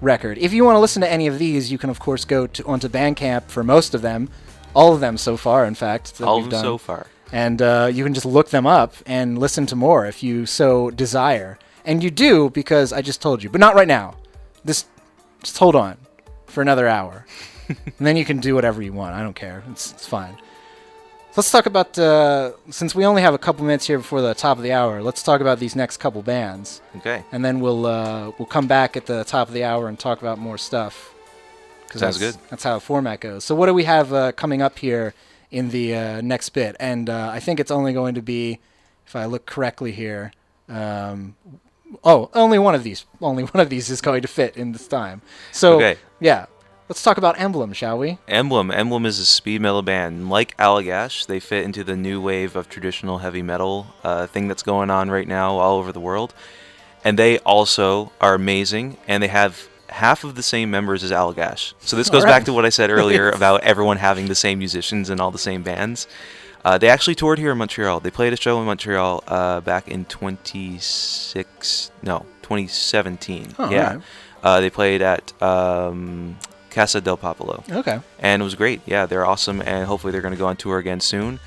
record. If you want to listen to any of these, you can, of course, go onto Bandcamp for most of them. All of them so far, in fact. All of them so far. And you can just look them up and listen to more if you so desire. And you do, because I just told you. But not right now. Just hold on for another hour. And then you can do whatever you want. I don't care. It's fine. Let's talk about, since we only have a couple minutes here before the top of the hour, let's talk about these next couple bands. Okay. And then we'll come back at the top of the hour and talk about more stuff. Sounds good. That's how the format goes. So what do we have coming up here in the next bit? And I think it's only going to be, if I look correctly here, only one of these. Only one of these is going to fit in this time. So, okay. Yeah. Let's talk about Emblem, shall we? Emblem is a speed metal band. Like Allagash, they fit into the new wave of traditional heavy metal thing that's going on right now all over the world. And they also are amazing, and they have half of the same members as Allagash. So this goes back to what I said earlier about everyone having the same musicians and all the same bands. They actually toured here in Montreal. They played a show in Montreal back in 2017. Oh, yeah. Right. They played at Casa del Popolo. Okay. And it was great. Yeah, they're awesome, and hopefully they're going to go on tour again soon.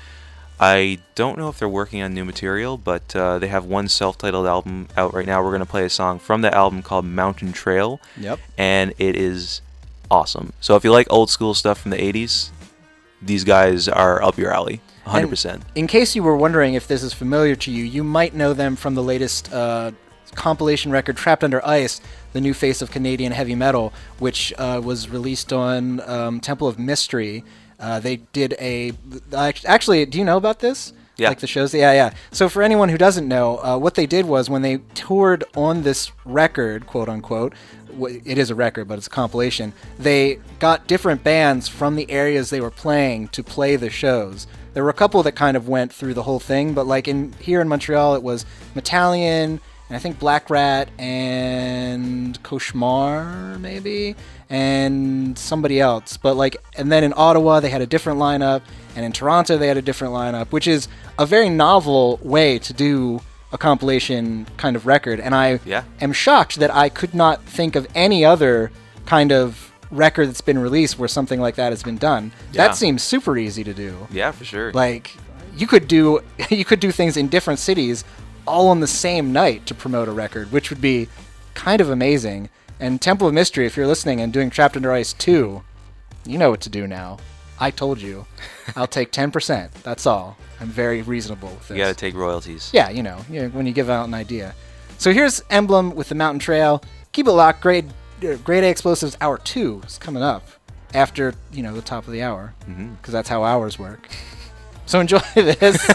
I don't know if they're working on new material, but they have one self-titled album out right now. We're going to play a song from the album called Mountain Trail. Yep. And it is awesome. So if you like old school stuff from the 80s, these guys are up your alley, 100%. And in case you were wondering if this is familiar to you, you might know them from the latest compilation record, Trapped Under Ice, the new face of Canadian heavy metal, which was released on Temple of Mystery. They did actually, do you know about this? Yeah. Like the shows? Yeah. So for anyone who doesn't know, what they did was when they toured on this record, quote unquote, it is a record, but it's a compilation, they got different bands from the areas they were playing to play the shows. There were a couple that kind of went through the whole thing, but like here in Montreal, it was Metallian, and I think Black Rat and Cauchemar, maybe, and somebody else. But and then in Ottawa, they had a different lineup, and in Toronto, they had a different lineup, which is a very novel way to do a compilation kind of record. And I am shocked that I could not think of any other kind of record that's been released where something like that has been done. Yeah. That seems super easy to do. Yeah, for sure. Like, you could do things in different cities all on the same night to promote a record, which would be kind of amazing. And Temple of Mystery, if you're listening and doing Trapped Under Ice 2, you know what to do now. I told you. I'll take 10%. That's all. I'm very reasonable with this. You got to take royalties. Yeah, when you give out an idea. So here's Emblem with the Mountain Trail. Keep it locked. Grade A Explosives Hour 2 is coming up after, the top of the hour. Because that's how hours work. So enjoy this.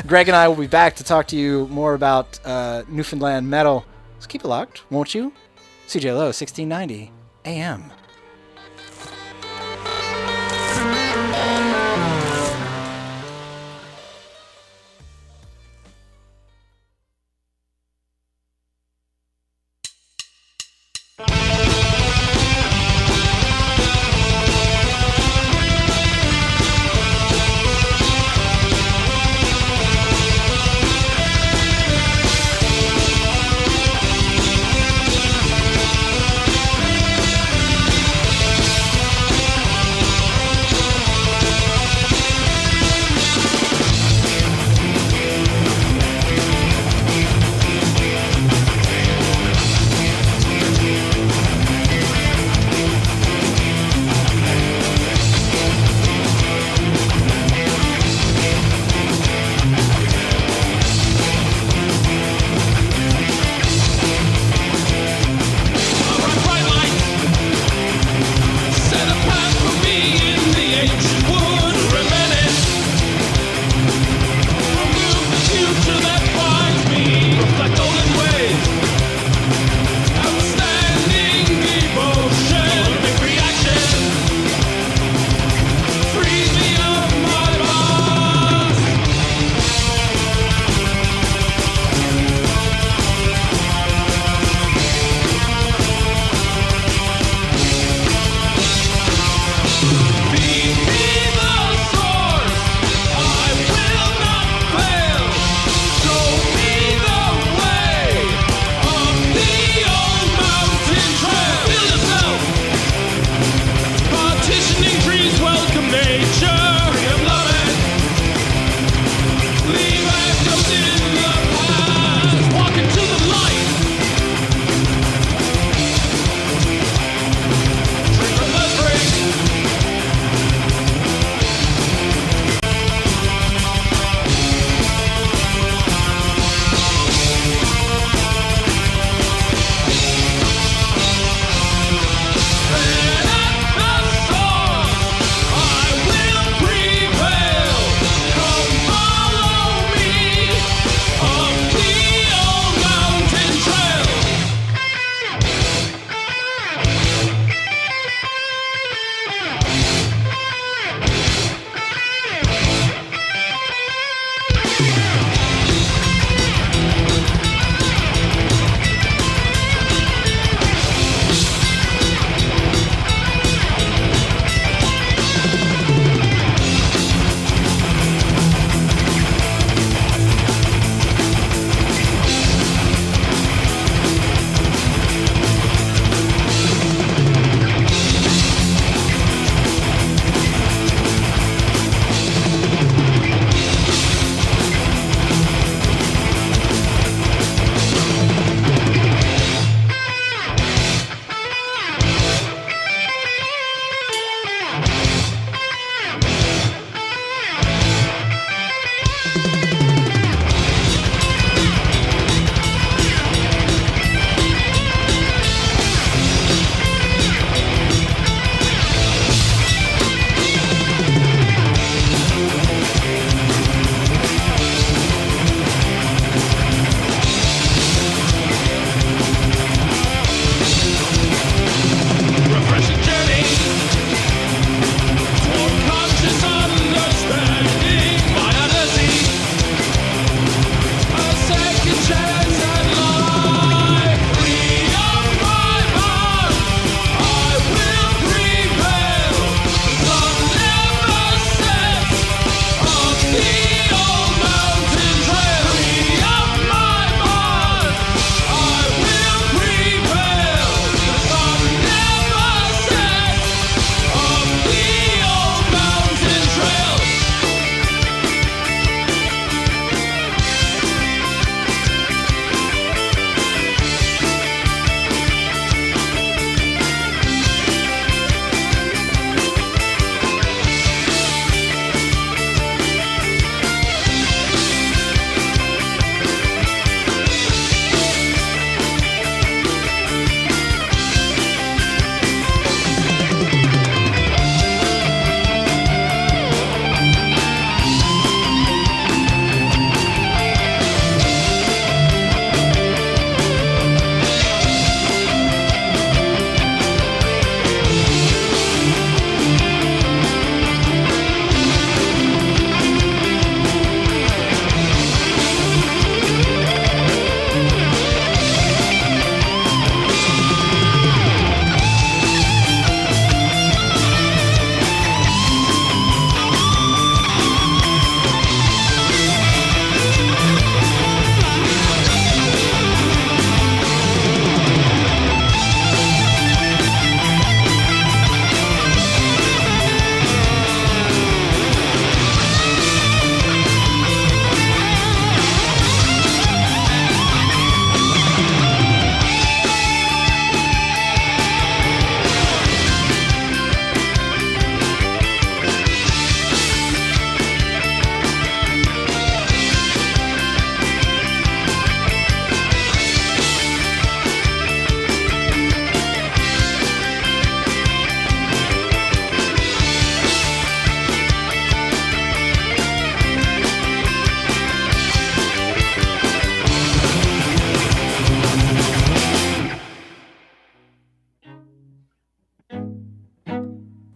Greg and I will be back to talk to you more about Newfoundland metal. So keep it locked, won't you? CJLO 1690 AM.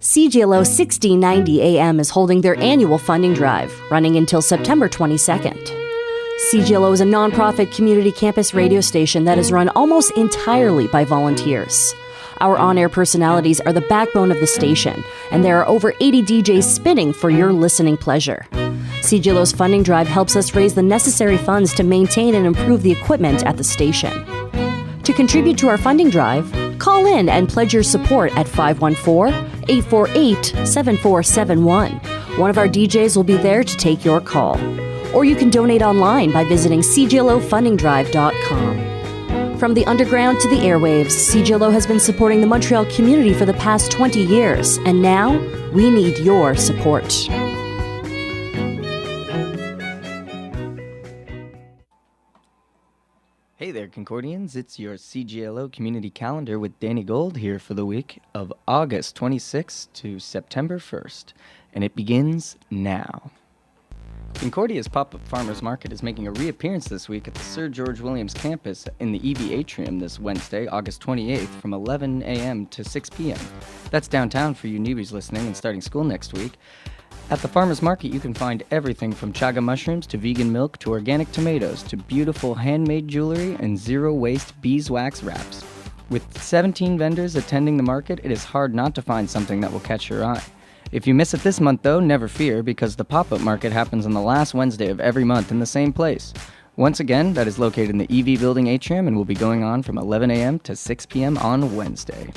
CJLO 1690 AM is holding their annual funding drive, running until September 22nd. CJLO is a nonprofit community campus radio station that is run almost entirely by volunteers. Our on-air personalities are the backbone of the station, and there are over 80 DJs spinning for your listening pleasure. CJLO's funding drive helps us raise the necessary funds to maintain and improve the equipment at the station. To contribute to our funding drive, call in and pledge your support at 514-848-7471. One of our DJs will be there to take your call. Or you can donate online by visiting cjlofundingdrive.com. From the underground to the airwaves, CJLO has been supporting the Montreal community for the past 20 years, and now we need your support. Hey there, Concordians. It's your CJLO Community Calendar with Danny Gold here for the week of August 26th to September 1st, and it begins now. Concordia's Pop-Up Farmers Market is making a reappearance this week at the Sir George Williams campus in the EV Atrium this Wednesday, August 28th from 11 a.m. to 6 p.m. That's downtown for you newbies listening and starting school next week. At the farmers market, you can find everything from chaga mushrooms to vegan milk to organic tomatoes to beautiful handmade jewelry and zero-waste beeswax wraps. With 17 vendors attending the market, it is hard not to find something that will catch your eye. If you miss it this month, though, never fear, because the pop-up market happens on the last Wednesday of every month in the same place. Once again, that is located in the EV Building Atrium and will be going on from 11 a.m. to 6 p.m. on Wednesday.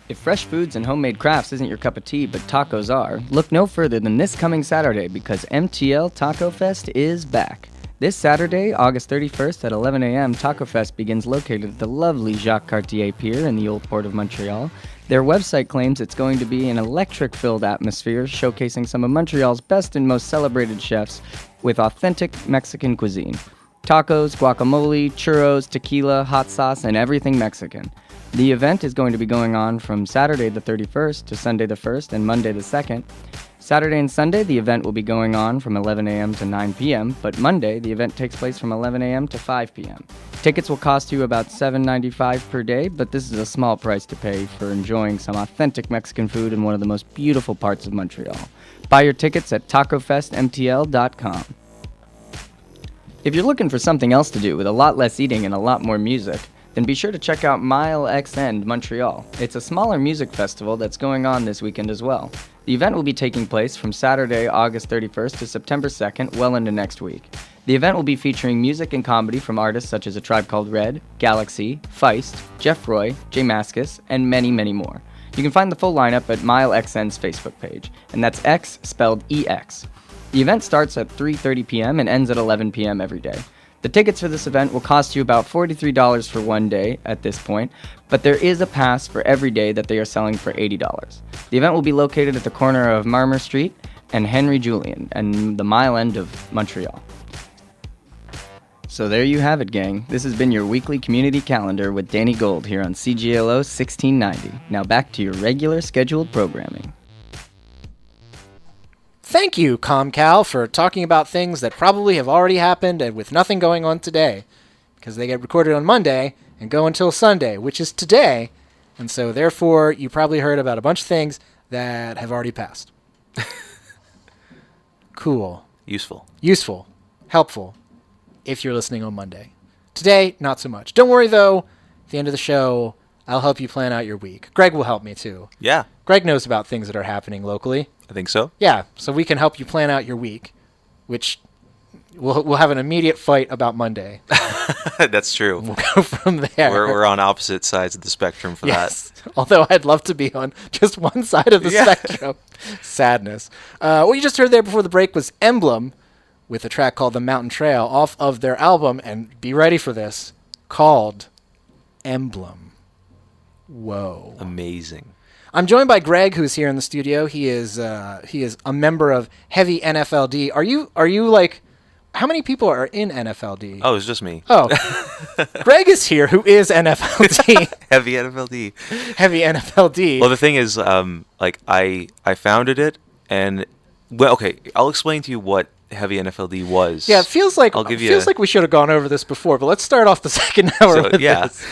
If fresh foods and homemade crafts isn't your cup of tea, but tacos are, look no further than this coming Saturday, because MTL Taco Fest is back. This Saturday, August 31st at 11 a.m., Taco Fest begins located at the lovely Jacques Cartier Pier in the Old Port of Montreal. Their website claims it's going to be an electric-filled atmosphere showcasing some of Montreal's best and most celebrated chefs with authentic Mexican cuisine. Tacos, guacamole, churros, tequila, hot sauce, and everything Mexican. The event is going to be going on from Saturday the 31st to Sunday the 1st and Monday the 2nd. Saturday and Sunday, the event will be going on from 11 a.m. to 9 p.m., but Monday, the event takes place from 11 a.m. to 5 p.m. Tickets will cost you about $7.95 per day, but this is a small price to pay for enjoying some authentic Mexican food in one of the most beautiful parts of Montreal. Buy your tickets at tacofestmtl.com. If you're looking for something else to do with a lot less eating and a lot more music, then be sure to check out Mile X End Montreal. It's a smaller music festival that's going on this weekend as well. The event will be taking place from Saturday, August 31st to September 2nd, well into next week. The event will be featuring music and comedy from artists such as A Tribe Called Red, Galaxy, Feist, Jeff Roy, J Mascis, and many, many more. You can find the full lineup at Mile XN's Facebook page, and that's X spelled EX. The event starts at 3:30 p.m. and ends at 11 p.m. every day. The tickets for this event will cost you about $43 for one day at this point, but there is a pass for every day that they are selling for $80. The event will be located at the corner of Marmor Street and Henry Julian, and the Mile End of Montreal. So there you have it, gang. This has been your weekly community calendar with Danny Gold here on CJLO 1690. Now back to your regular scheduled programming. Thank you, ComCal, for talking about things that probably have already happened and with nothing going on today, because they get recorded on Monday and go until Sunday, which is today, and so therefore you probably heard about a bunch of things that have already passed. Cool. Useful. Helpful, if you're listening on Monday. Today, not so much. Don't worry, though. At the end of the show, I'll help you plan out your week. Greg will help me, too. Yeah. Greg knows about things that are happening locally. I think so. Yeah, so we can help you plan out your week, which we'll have an immediate fight about Monday. That's true. We'll go from there. We're on opposite sides of the spectrum for that. Although I'd love to be on just one side of the spectrum. Sadness. What you just heard there before the break was Emblem with a track called The Mountain Trail off of their album, and be ready for this, called Emblem. Whoa. Amazing. I'm joined by Greg, who's here in the studio. He is a member of Heavy NFLD. Are you like, how many people are in NFLD? Oh, it's just me. Oh, Greg is here, who is NFLD. Heavy NFLD. Heavy NFLD. Well, the thing is, like I founded it, and well, okay, I'll explain to you what heavy NFLD was. Yeah, it feels like we should have gone over this before, but let's start off the second hour with this.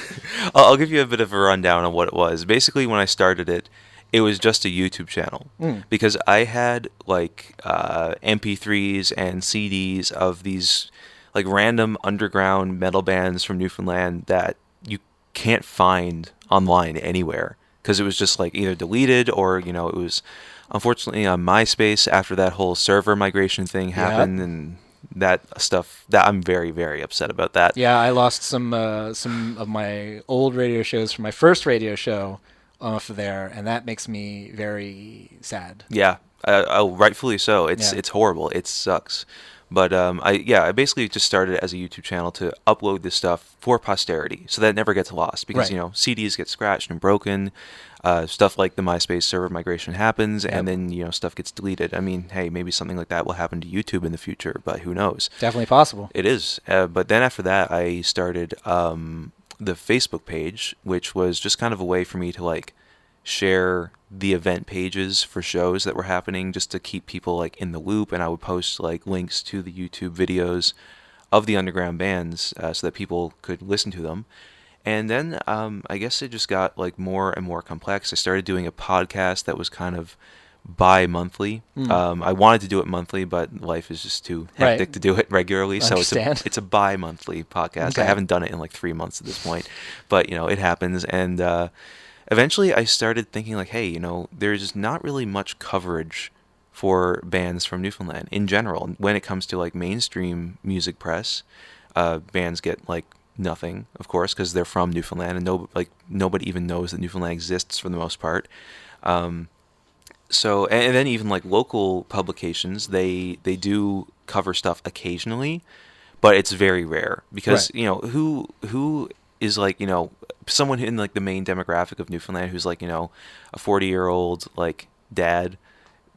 I'll give you a bit of a rundown on what it was. Basically, when I started it, it was just a YouTube channel because I had like MP3s and CDs of these like random underground metal bands from Newfoundland that you can't find online anywhere because it was just like either deleted or, you know, it was unfortunately on MySpace after that whole server migration thing happened and that stuff that I'm very, very upset about that. Yeah, I lost some of my old radio shows from my first radio show off of there, and that makes me very sad. Yeah, rightfully so. It's horrible. It sucks. But I basically just started as a YouTube channel to upload this stuff for posterity, so that it never gets lost. Because you know CDs get scratched and broken, stuff like the MySpace server migration happens, and then you know stuff gets deleted. I mean, hey, maybe something like that will happen to YouTube in the future, but who knows? Definitely possible. It is. But then after that, I started the Facebook page, which was just kind of a way for me to like share the event pages for shows that were happening just to keep people like in the loop, and I would post like links to the YouTube videos of the underground bands so that people could listen to them. And then I guess it just got like more and more complex. I started doing a podcast that was kind of bi-monthly. I wanted to do it monthly, but life is just too hectic to do it regularly. So it's a bi-monthly podcast. Okay. I haven't done it in like 3 months at this point, but you know, it happens. And eventually I started thinking like, hey, you know, there's not really much coverage for bands from Newfoundland in general. When it comes to like mainstream music press, bands get like nothing, of course, because they're from Newfoundland, and nobody even knows that Newfoundland exists for the most part. So, and then even like local publications, they do cover stuff occasionally, but it's very rare because you know who is like, you know, someone in like the main demographic of Newfoundland who's like, you know, a 40-year-old like dad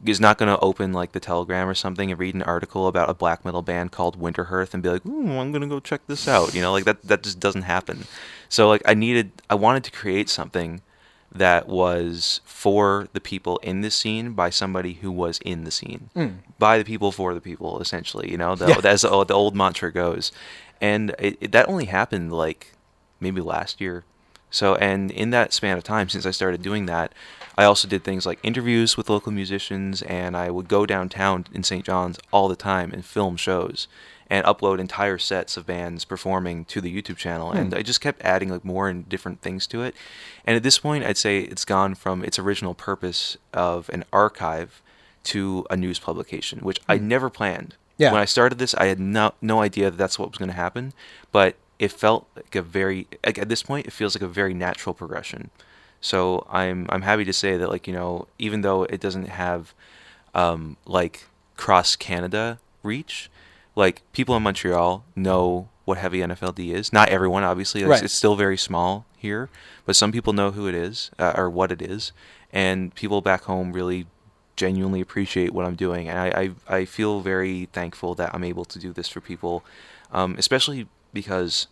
is not going to open like the Telegram or something and read an article about a black metal band called Winterhearth and be like, I'm going to go check this out. You know, like that just doesn't happen. So like I wanted to create something that was for the people in the scene by somebody who was in the scene. By the people, for the people, essentially, you know, as the old mantra goes. And that only happened like maybe last year. So, and in that span of time, since I started doing that, I also did things like interviews with local musicians, and I would go downtown in St. John's all the time and film shows and upload entire sets of bands performing to the YouTube channel. And I just kept adding like more and different things to it. And at this point, I'd say it's gone from its original purpose of an archive to a news publication, which I never planned. Yeah. When I started this, I had no idea that that's what was going to happen, but it felt like at this point, it feels like a very natural progression. So I'm happy to say that, like, you know, even though it doesn't have like cross Canada reach, like people in Montreal know what heavy NFLD is. Not everyone, obviously. It's still very small here, but some people know who it is or what it is, and people back home really genuinely appreciate what I'm doing, and I feel very thankful that I'm able to do this for people, especially because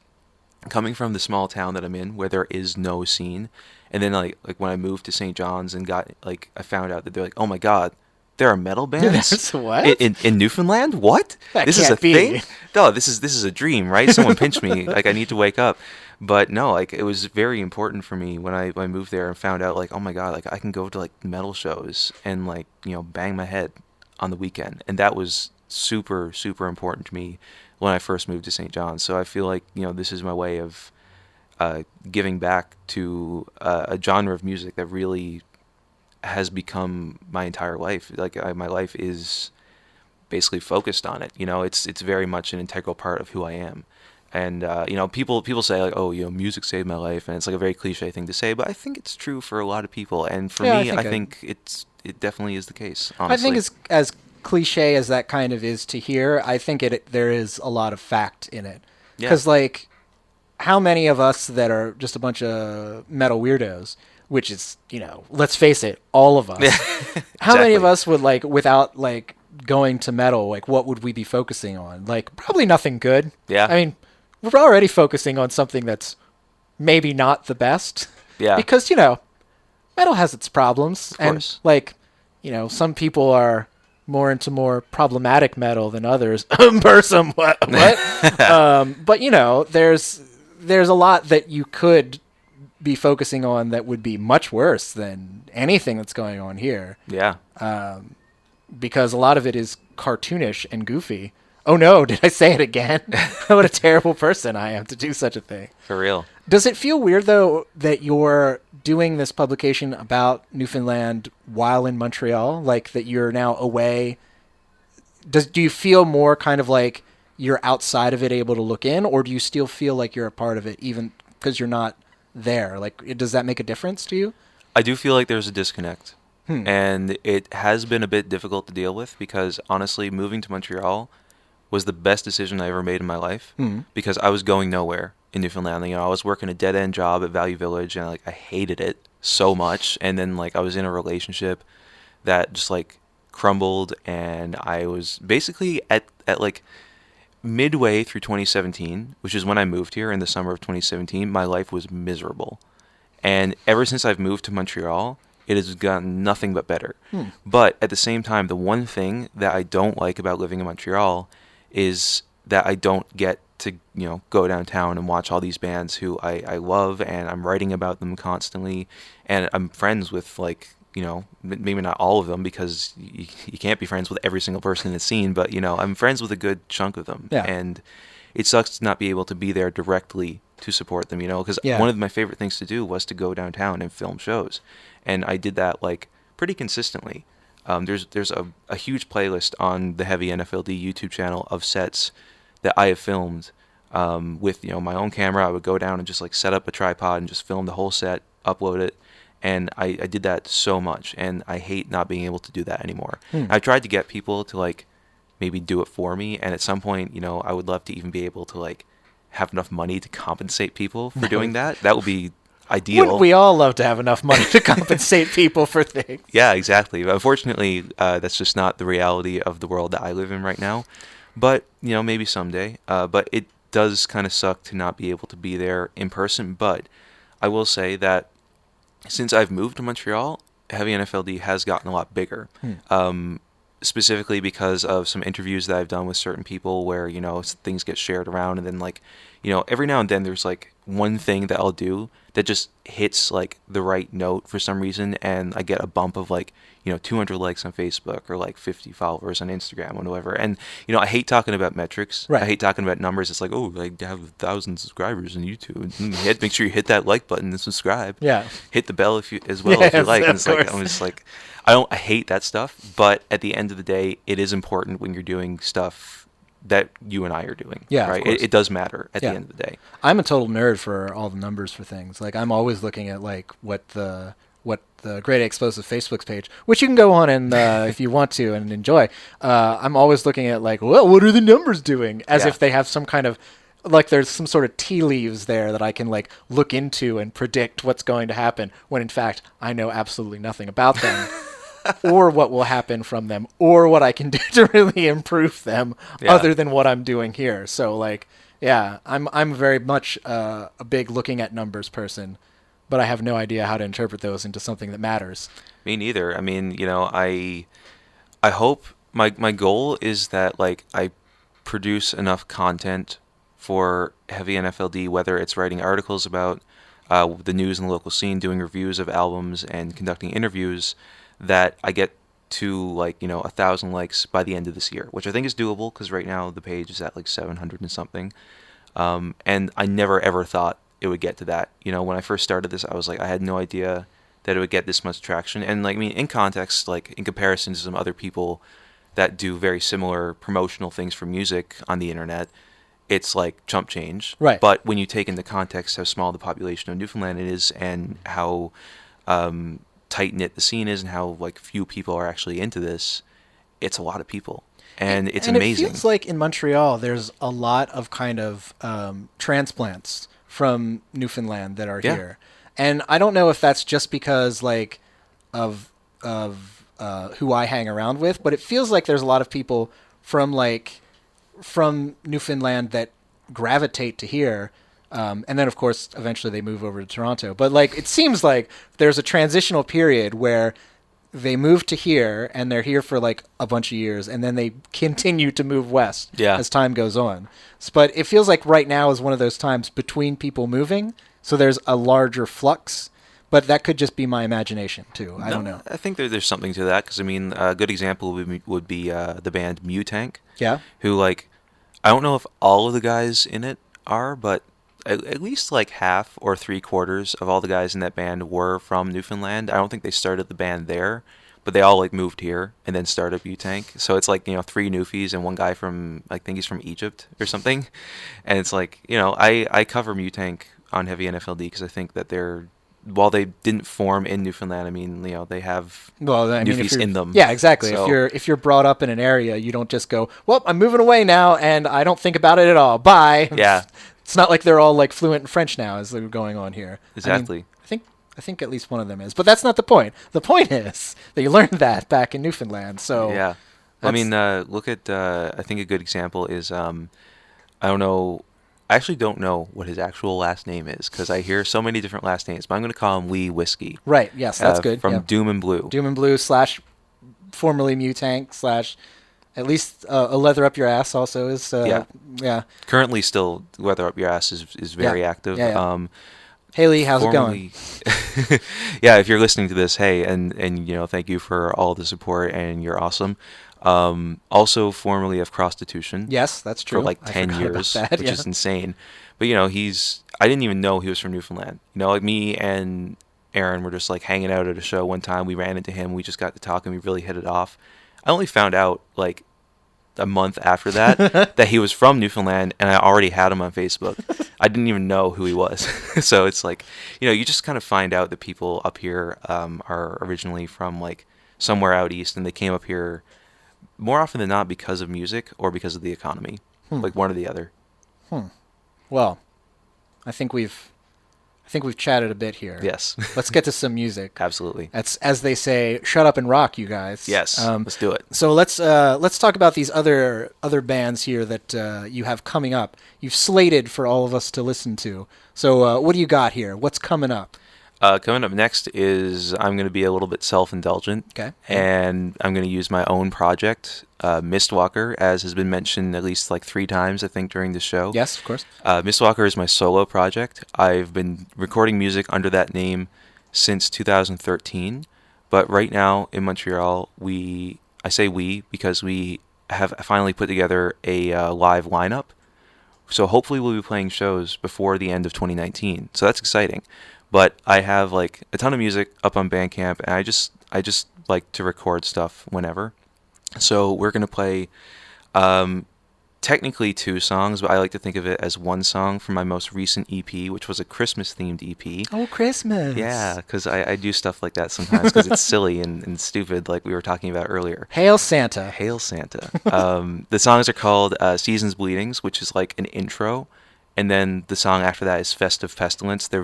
coming from the small town that I'm in where there is no scene, and then like when I moved to St. John's and I found out that they're like, oh my god, there are metal bands what? in Newfoundland? What? This is a thing? No, this is a dream, right? Someone pinched me. Like I need to wake up. But no, like it was very important for me when I moved there and found out like, oh my god, like I can go to like metal shows and like, you know, bang my head on the weekend, and that was super, super important to me when I first moved to St. John's. So I feel like, you know, this is my way of giving back to a genre of music that really has become my entire life. Like my life is basically focused on it. You know, it's very much an integral part of who I am. And you know, people say like, oh, you know, music saved my life, and it's like a very cliche thing to say, but I think it's true for a lot of people. And for me, I think it definitely is the case. Honestly. I think it's as cliche as that kind of is to hear. I think there is a lot of fact in it. Because like, how many of us that are just a bunch of metal weirdos, which is, you know, let's face it, all of us. How many of us would like, without like going to metal, like what would we be focusing on? Like probably nothing good. Yeah. I mean, we're already focusing on something that's maybe not the best. Yeah. Because, you know, metal has its problems. Of course. And like, you know, some people are more into more problematic metal than others. Bursum, what? But you know, there's a lot that you could be focusing on that would be much worse than anything that's going on here. Yeah. Because a lot of it is cartoonish and goofy. Oh no, did I say it again? What a terrible person I am to do such a thing. For real. Does it feel weird, though, that you're doing this publication about Newfoundland while in Montreal? Like, that you're now away? Do you feel more kind of like you're outside of it, able to look in? Or do you still feel like you're a part of it, even because you're not there? Like, does that make a difference to you? I do feel like there's a disconnect. And it has been a bit difficult to deal with because, honestly, moving to Montreal was the best decision I ever made in my life because I was going nowhere in Newfoundland. You know, I was working a dead-end job at Value Village, and like I hated it so much. And then like I was in a relationship that just like crumbled, and I was basically at like midway through 2017, which is when I moved here in the summer of 2017. My life was miserable, and ever since I've moved to Montreal, it has gotten nothing but better. But at the same time, the one thing that I don't like about living in Montreal is that I don't get to, you know, go downtown and watch all these bands who I love, and I'm writing about them constantly, and I'm friends with, like, you know, maybe not all of them because you can't be friends with every single person in the scene, but, you know, I'm friends with a good chunk of them. Yeah. And it sucks to not be able to be there directly to support them, you know, because one of my favorite things to do was to go downtown and film shows, and I did that like pretty consistently. There's a huge playlist on the Heavy NFLD YouTube channel of sets that I have filmed with, you know, my own camera. I would go down and just like set up a tripod and just film the whole set, upload it, and I did that so much, and I hate not being able to do that anymore. I tried to get people to like maybe do it for me, and at some point, you know, I would love to even be able to like have enough money to compensate people for doing that. That would be ideal. Wouldn't we all love to have enough money to compensate people for things? Yeah, exactly. But unfortunately, that's just not the reality of the world that I live in right now. But, you know, maybe someday. But it does kind of suck to not be able to be there in person. But I will say that since I've moved to Montreal, Heavy NFLD has gotten a lot bigger. Specifically because of some interviews that I've done with certain people where, you know, things get shared around, and then like, you know, every now and then there's like one thing that I'll do that just hits like the right note for some reason, and I get a bump of like, you know, 200 likes on Facebook or like 50 followers on Instagram or whatever. And, you know, I hate talking about metrics. Right. I hate talking about numbers. It's like, oh, I have 1,000 subscribers on YouTube. And make sure you hit that like button and subscribe. Yeah. Hit the bell if you if you like. And it's like, I'm just like, I hate that stuff, but at the end of the day, it is important when you're doing stuff that you and I are doing. Yeah, right. It does matter at the end of the day. I'm a total nerd for all the numbers for things. Like, I'm always looking at like what the Grade A Explosive Facebook page, which you can go on and if you want to and enjoy. I'm always looking at like, well, what are the numbers doing? As if they have some kind of like there's some sort of tea leaves there that I can like look into and predict what's going to happen, when in fact I know absolutely nothing about them. Or what will happen from them, or what I can do to really improve them, other than what I'm doing here. So, like, yeah, I'm very much a big looking at numbers person, but I have no idea how to interpret those into something that matters. Me neither. I mean, you know, I hope my goal is that like I produce enough content for Heavy NFLD, whether it's writing articles about the news in the local scene, doing reviews of albums, and conducting interviews, that I get to like, you know, 1,000 likes by the end of this year, which I think is doable because right now the page is at like 700 and something. And I never ever thought it would get to that. You know, when I first started this, I was like, I had no idea that it would get this much traction. And like, I mean, in context, like in comparison to some other people that do very similar promotional things for music on the internet, it's like chump change. Right. But when you take into context how small the population of Newfoundland is, and how tight-knit the scene is, and how like few people are actually into this, it's a lot of people, and it's amazing. It feels like in Montreal there's a lot of kind of transplants from Newfoundland that are here, and I don't know if that's just because like of who I hang around with, but it feels like there's a lot of people from Newfoundland that gravitate to here. And then, of course, eventually they move over to Toronto. But like, it seems like there's a transitional period where they move to here and they're here for like a bunch of years, and then they continue to move west as time goes on. But it feels like right now is one of those times between people moving, so there's a larger flux. But that could just be my imagination too. I don't know. I think there's something to that because I mean, a good example would be the band Mutank. Yeah. Who like, I don't know if all of the guys in it are, but at least like half or 3/4 of all the guys in that band were from Newfoundland. I don't think they started the band there, but they all like moved here and then started Mutank. So it's like 3 Newfies and one guy from I think he's from Egypt or something, and it's like I cover Mutank on Heavy NFLD because I think that they're. While they didn't form in Newfoundland, I mean, they have Newfies in them. Yeah, exactly. So, if you're brought up in an area, you don't just go, well, I'm moving away now, and I don't think about it at all. Bye. Yeah. It's not like they're all like fluent in French now as they're going on here. Exactly. I think at least one of them is, but that's not the point. The point is that you learned that back in Newfoundland. So yeah, I mean, look at I think a good example is I don't know. I actually don't know what his actual last name is because I hear so many different last names, but I'm going to call him Wee Whiskey. Right, yes, that's good. From Doom and Blue. Doom and Blue / formerly Mutank / at least a Leather Up Your Ass also is. Yeah. Currently still Leather Up Your Ass is very active. Yeah. Haley, how's it going? Yeah, if you're listening to this, hey, and thank you for all the support, and you're awesome. Also formerly of Prostitution. Yes, that's true. For like 10 years, which is insane. But I didn't even know he was from Newfoundland. Like me and Aaron were just like hanging out at a show one time. We ran into him. We just got to talk and we really hit it off. I only found out like a month after that that he was from Newfoundland, and I already had him on Facebook. I didn't even know who he was. So it's like, you just kind of find out that people up here are originally from like somewhere out east, and they came up here more often than not because of music or because of the economy, like one or the other. Well, I think we've chatted a bit here. Yes. Let's get to some music. Absolutely. That's, as they say, shut up and rock, you guys. Yes. Let's do it. So let's talk about these other bands here that you have coming up. You've slated for all of us to listen to. So what do you got here? What's coming up? Coming up next is I'm going to be a little bit self-indulgent. Okay. And I'm going to use my own project, Mistwalker, as has been mentioned at least like 3 times, I think, during the show. Yes, of course. Mistwalker is my solo project. I've been recording music under that name since 2013. But right now in Montreal, I say we because we have finally put together a live lineup. So hopefully we'll be playing shows before the end of 2019. So that's exciting. But I have like a ton of music up on Bandcamp, and I just like to record stuff whenever. So we're gonna play technically 2 songs, but I like to think of it as 1 song from my most recent EP, which was a Christmas-themed EP. Oh, Christmas! Yeah, because I do stuff like that sometimes because it's silly and stupid, like we were talking about earlier. Hail Santa! Hail Santa! The songs are called Seasons Bleedings, which is like an intro. And then the song after that is Festive Pestilence. They're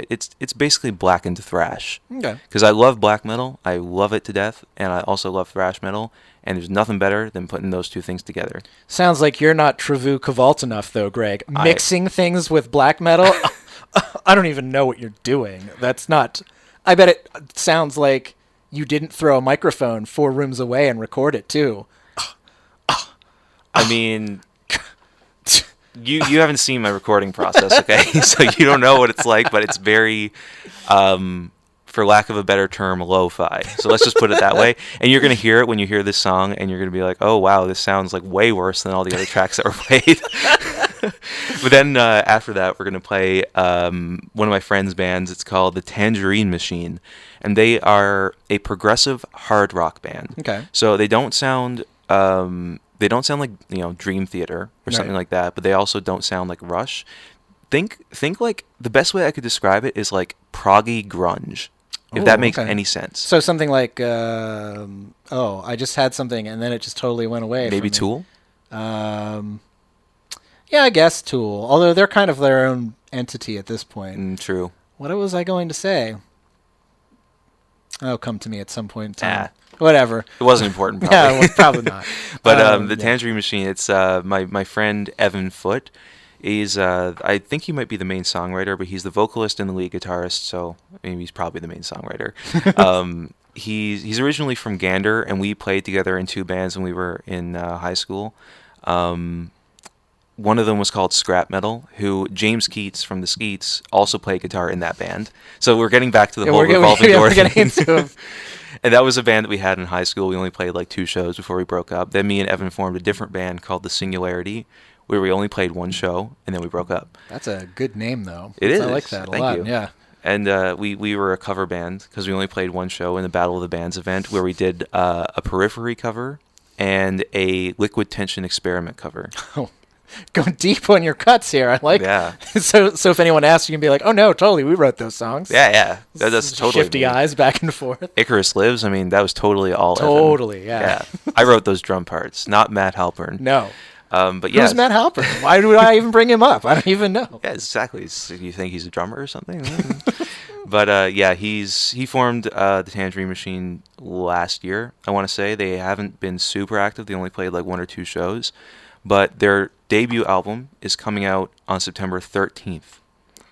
it's basically blackened thrash. Okay. Because I love black metal. I love it to death. And I also love thrash metal. And there's nothing better than putting those 2 things together. Sounds like you're not Trevu Cavalt enough, though, Greg. Mixing things with black metal? I don't even know what you're doing. That's not... I bet it sounds like you didn't throw a microphone 4 rooms away and record it, too. I mean... You haven't seen my recording process, okay? So you don't know what it's like, but it's very, for lack of a better term, lo-fi. So let's just put it that way. And you're going to hear it when you hear this song, and you're going to be like, oh, wow, this sounds like way worse than all the other tracks that were played. But then after that, we're going to play one of my friend's bands. It's called the Tangerine Machine, and they are a progressive hard rock band. Okay. So they don't sound... they don't sound like Dream Theater or something like that, but they also don't sound like Rush. Think like the best way I could describe it is like proggy grunge, if that makes any sense. So something like I just had something and then it just totally went away. Maybe Tool. Yeah, I guess Tool. Although they're kind of their own entity at this point. True. What was I going to say? Oh, come to me at some point in time. Whatever. It wasn't important, probably. Yeah, well, probably not. But the Tangerine Machine, it's my friend Evan Foote. He's I think he might be the main songwriter, but he's the vocalist and the lead guitarist, so maybe he's probably the main songwriter. he's originally from Gander, and we played together in 2 bands when we were in high school. One of them was called Scrap Metal, who James Skeats from the Skeats also played guitar in that band. So we're getting back to the whole revolving door thing. And that was a band that we had in high school. We only played like 2 shows before we broke up. Then me and Evan formed a different band called The Singularity, where we only played 1 show, and then we broke up. That's a good name, though. It is. I like that a Thank lot. you. Yeah. And we were a cover band because we only played 1 show in the Battle of the Bands event, where we did a Periphery cover and a Liquid Tension Experiment cover. Oh, going deep on your cuts here. I like. Yeah. So if anyone asks, you can be like, "Oh no, totally, we wrote those songs." Yeah. That's totally shifty me. eyes back and forth. Icarus Lives. I mean, that was totally all. Totally, Evan. yeah. I wrote those drum parts, not Matt Halpern. No. But yeah. Who's Matt Halpern? Why do I even bring him up? I don't even know. Yeah, exactly. You think he's a drummer or something? But yeah, he formed the Tangerine Machine last year. I want to say they haven't been super active. They only played like 1 or 2 shows, but their debut album is coming out on September 13th.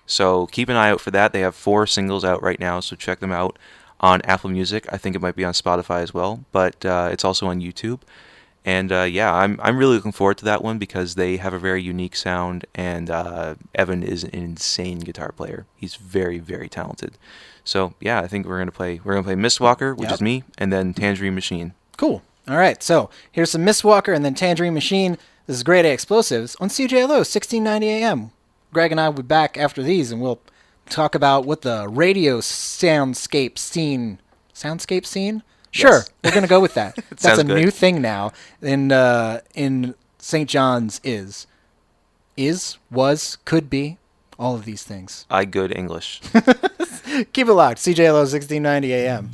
So keep an eye out for that. They have 4 singles out right now, so check them out on Apple Music. I think it might be on Spotify as well, but it's also on YouTube. And yeah, I'm really looking forward to that one because they have a very unique sound, and Evan is an insane guitar player. He's very, very talented. So yeah, I think we're gonna play Mistwalker, which is me, and then Tangerine Machine. Cool. All right, so here's some Mistwalker and then Tangerine Machine. This is Grade A Explosives on CJLO 1690 AM. Greg and I will be back after these, and we'll talk about what the radio soundscape scene. Sure, Yes. we're gonna go with that. That's Sounds a good. new thing now in St. John's. Was, could be, all of these things. I good English. Keep it locked. CJLO 1690 AM.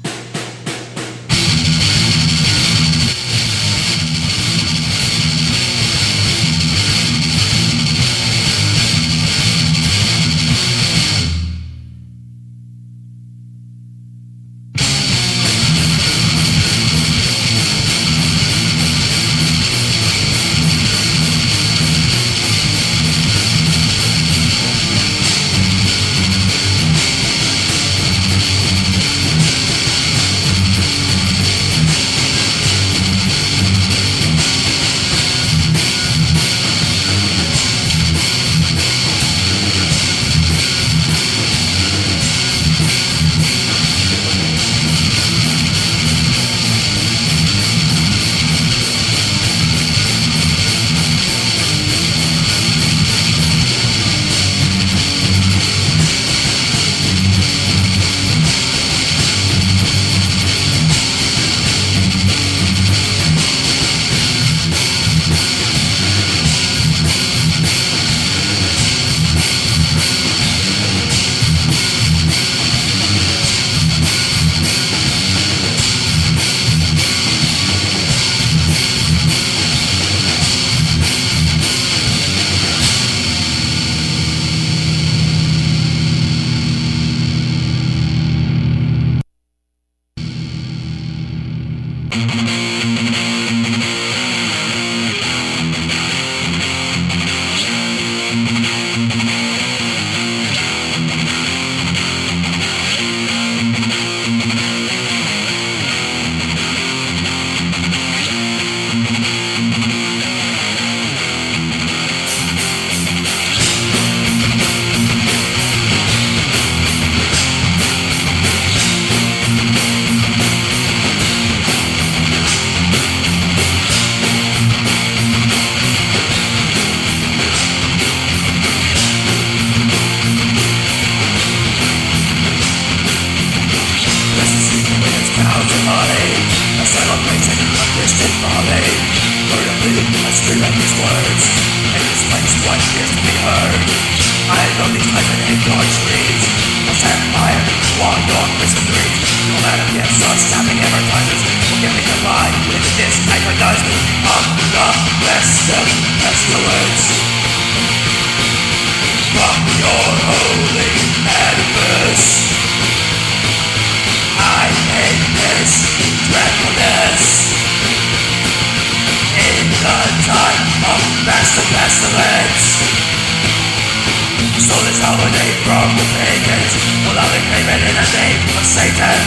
Holiday from the pagans, well, I'll be claiming in the name of Satan.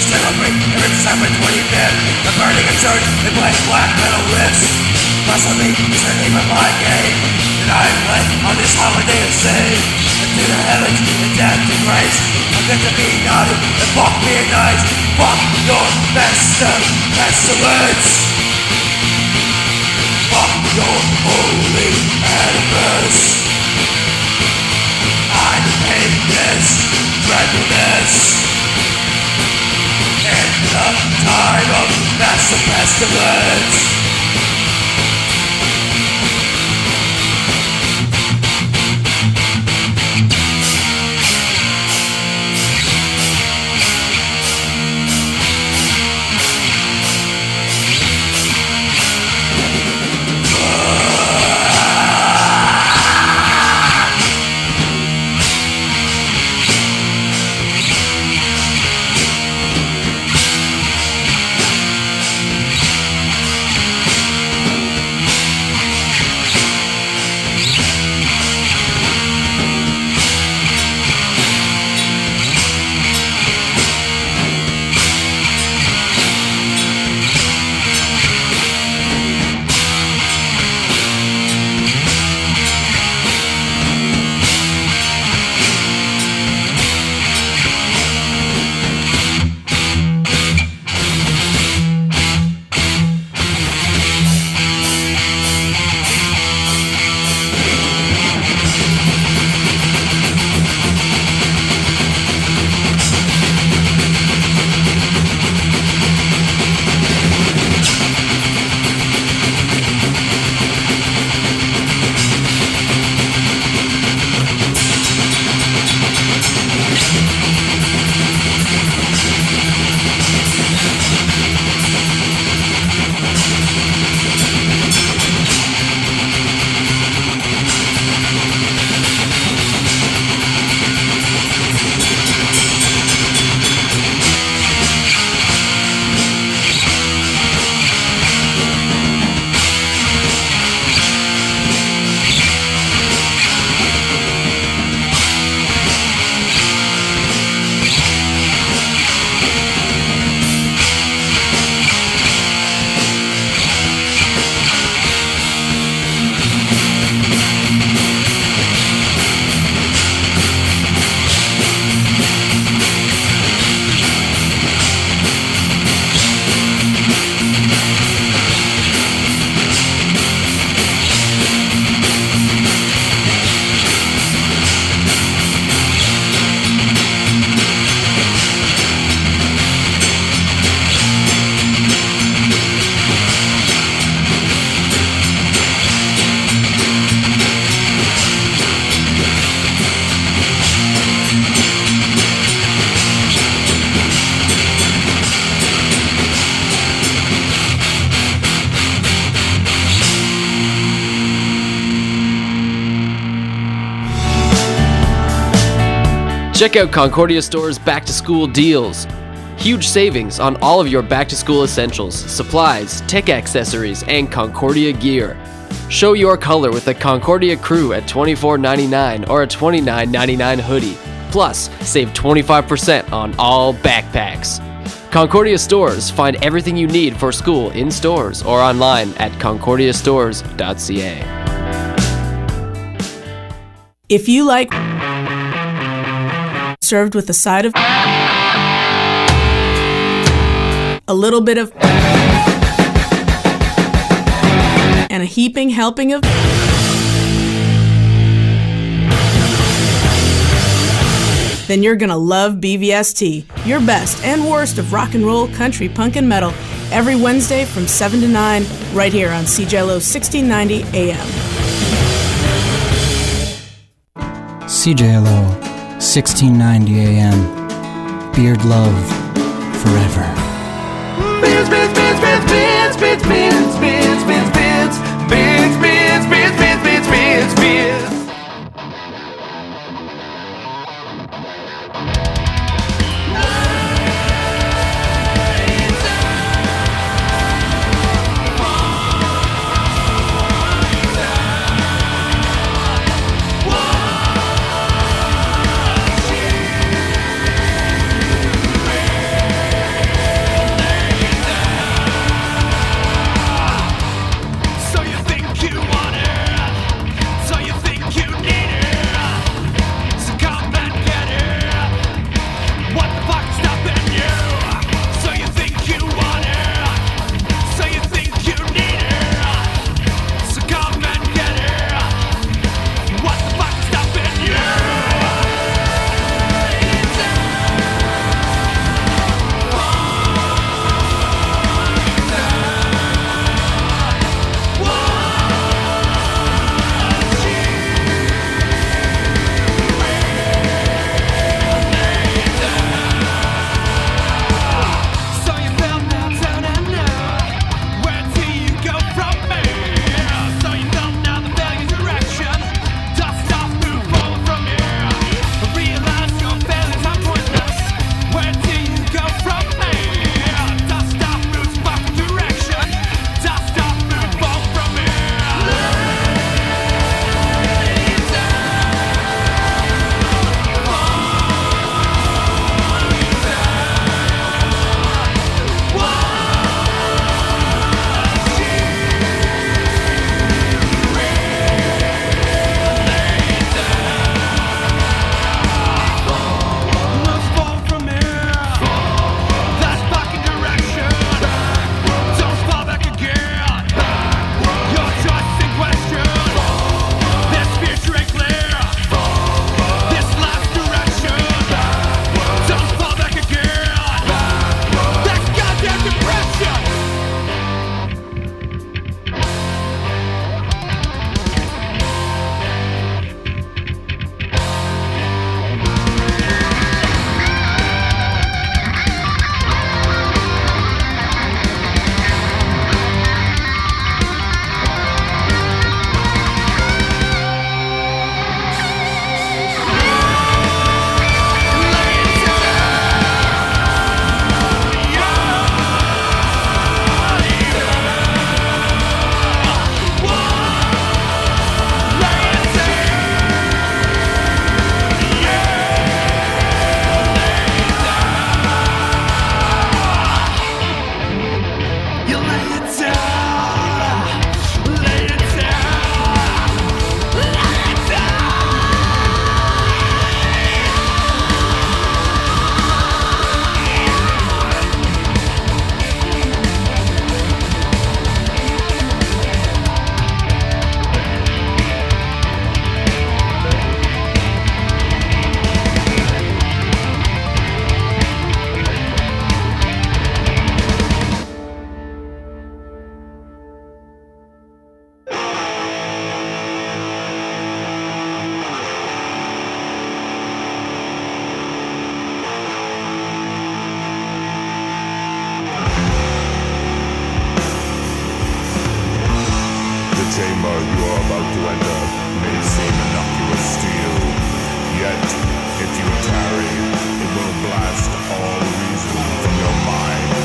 celebrate every December 25th. The burning of church and play black metal riffs. Blasphemy is the name of my game, and I play on this holiday and say, into the heavens and death to grace. I'm meant to be naughty and fuck me at night. Fuck your best of pestilence. Fuck your holy edifice. I hate this dreadfulness. In the time of massive pestilence. Check out Concordia Store's back-to-school deals. Huge savings on all of your back-to-school essentials, supplies, tech accessories, and Concordia gear. Show your color with the Concordia crew at $24.99 or a $29.99 hoodie. Plus, save 25% on all backpacks. Concordia Stores, find everything you need for school in stores or online at concordiastores.ca. If you like served with a side of a little bit of and a heaping helping of then you're gonna love BVST, your best and worst of rock and roll, country, punk, and metal, every Wednesday from 7 to 9, right here on CJLO 1690 AM. CJLO 1690 AM. Beard love forever. Beans, beans, beans, beans, beans, beans, beans, beans, beans, beans, beans, beans, beans, beans, beans, beans, beans. you are about to enter may seem innocuous to you. Yet, if you tarry, it will blast all reason from your mind.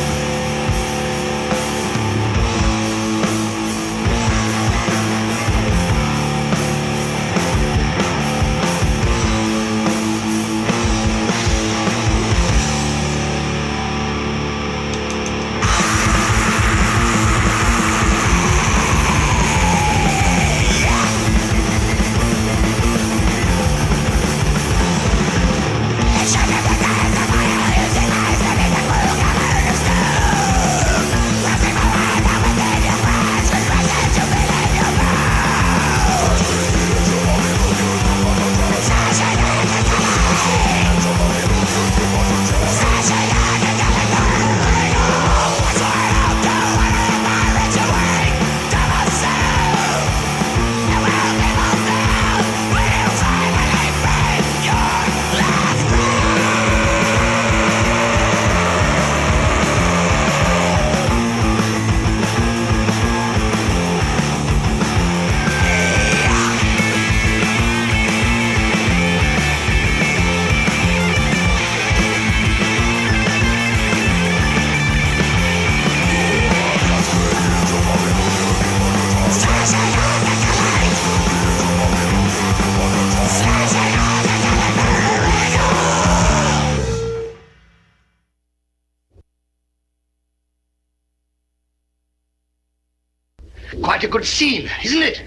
Quite a good scene, isn't it?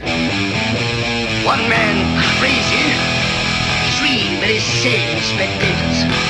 One man crazy, three very sane spectators.